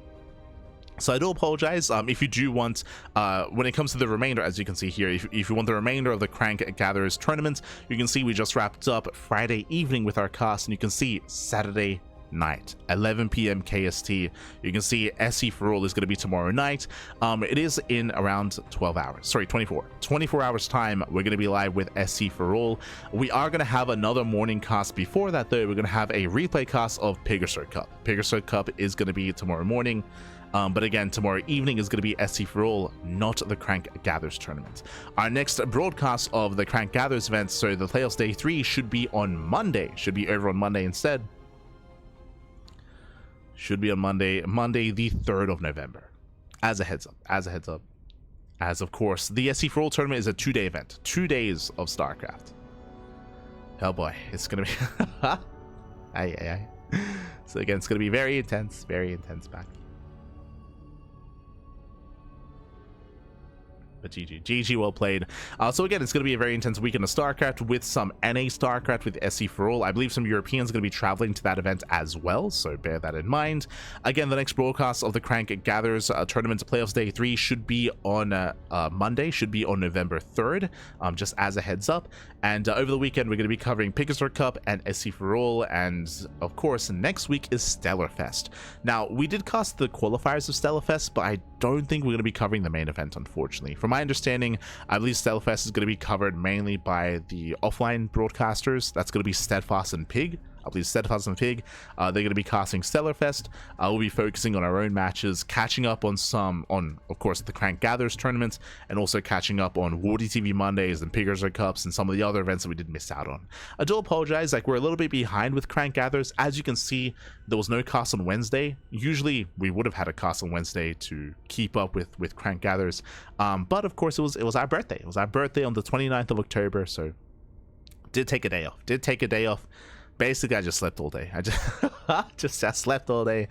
So I do apologize. If you do want, when it comes to the remainder, as you can see here, if you want the remainder of the Crank Gatherers tournament, you can see we just wrapped up Friday evening with our cast, and you can see Saturday night, 11 p.m. KST. You can see SE for All is going to be tomorrow night. It is in around 24 hours time. We're going to be live with SE for All. We are going to have another morning cast before that, though. We're going to have a replay cast of Pegasus Cup. Pegasus Cup is going to be tomorrow morning. But again, tomorrow evening is going to be SE for All, not the Crank Gathers tournament. Our next broadcast of the Crank Gathers event, so the playoffs day 3, should be on Monday. Should be over on Monday instead. Should be on Monday the 3rd of November. As a heads up. As of course, the SE for All tournament is a 2-day event. 2 days of StarCraft. Oh boy, it's gonna be aye. So again, it's gonna be very intense back. But GG, well played. So again, it's going to be a very intense weekend of StarCraft with some NA StarCraft with SE for All. I believe some Europeans are going to be traveling to that event as well, so bear that in mind. Again, the next broadcast of the Crank Gathers tournament playoffs day 3 should be on Monday, should be on November 3rd, just as a heads up. And over the weekend, we're going to be covering Pegasus Cup and SE for All, and of course, next week is Stellar Fest. Now, we did cast the qualifiers of Stellar Fest, but I don't think we're going to be covering the main event, unfortunately. From my understanding, I believe Stellar Fest is going to be covered mainly by the offline broadcasters. That's going to be Steadfast and Pig. I believe Steadfast and Pig. They're going to be casting Stellar Fest. We'll be focusing on our own matches, catching up on of course, the Crank Gathers tournaments, and also catching up on Wardy TV Mondays and Pegasus Cups and some of the other events that we did miss out on. I do apologize, we're a little bit behind with Crank Gathers. As you can see, there was no cast on Wednesday. Usually, we would have had a cast on Wednesday to keep up with Crank Gathers. But of course, it was our birthday. It was our birthday on the 29th of October, so did take a day off. Basically, I just slept all day. I slept all day,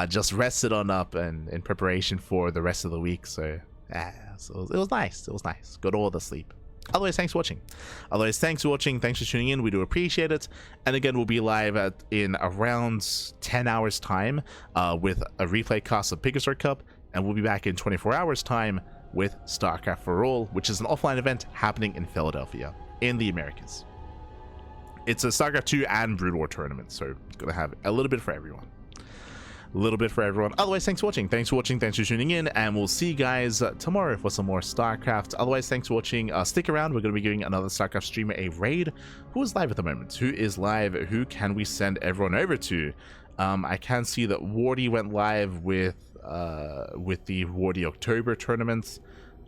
just rested on up and in preparation for the rest of the week. So So it was nice. It was nice. Got all the sleep. Otherwise, thanks for watching. Thanks for tuning in. We do appreciate it. And again, we'll be live in around 10 hours time with a replay cast of Pegasus Cup, and we'll be back in 24 hours time with StarCraft for All, which is an offline event happening in Philadelphia in the Americas. It's a StarCraft 2 and Brood War tournament, so it's gonna have a little bit for everyone. Otherwise, thanks for watching. Thanks for tuning in, and we'll see you guys tomorrow for some more StarCraft. Otherwise, thanks for watching. Stick around. We're going to be giving another StarCraft streamer a raid. Who is live at the moment? Who is live? Who can we send everyone over to? I can see that Wardy went live with the Wardy October tournaments.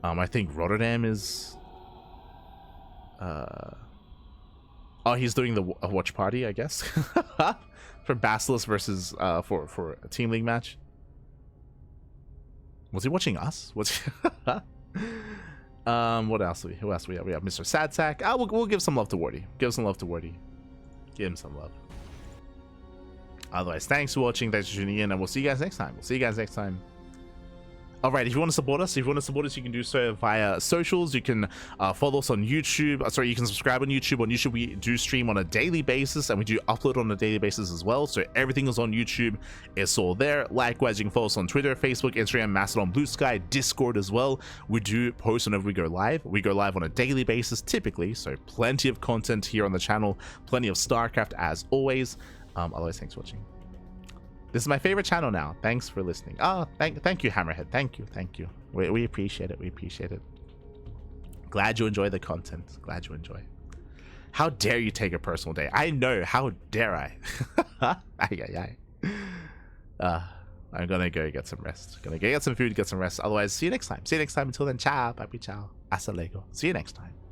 I think Rotterdam is he's doing the watch party, I guess. For BASILISK versus for a team league match. Was he watching us? What else? Who else we have? We have Mr. Sadsack. We'll give some love to Wardy. Give some love to Wardy. Give him some love. Otherwise, thanks for watching. Thanks for tuning in, and we'll see you guys next time. Alright, if you want to support us, you can do so via socials. You can follow us on YouTube. You can subscribe on YouTube. On YouTube, we do stream on a daily basis, and we do upload on a daily basis as well. So everything is on YouTube. It's all there. Likewise, you can follow us on Twitter, Facebook, Instagram, Mastodon, Blue Sky, Discord as well. We do post whenever we go live. We go live on a daily basis typically, so plenty of content here on the channel. Plenty of StarCraft as always. Otherwise, thanks for watching. This is my favorite channel now. Thanks for listening. Thank you, Hammerhead. Thank you. We appreciate it. Glad you enjoy the content. Glad you enjoy. How dare you take a personal day? I know. How dare I? I'm gonna go get some rest. Gonna go get some food, get some rest. Otherwise, see you next time. Until then, ciao, papi, ciao. Hasta luego. See you next time.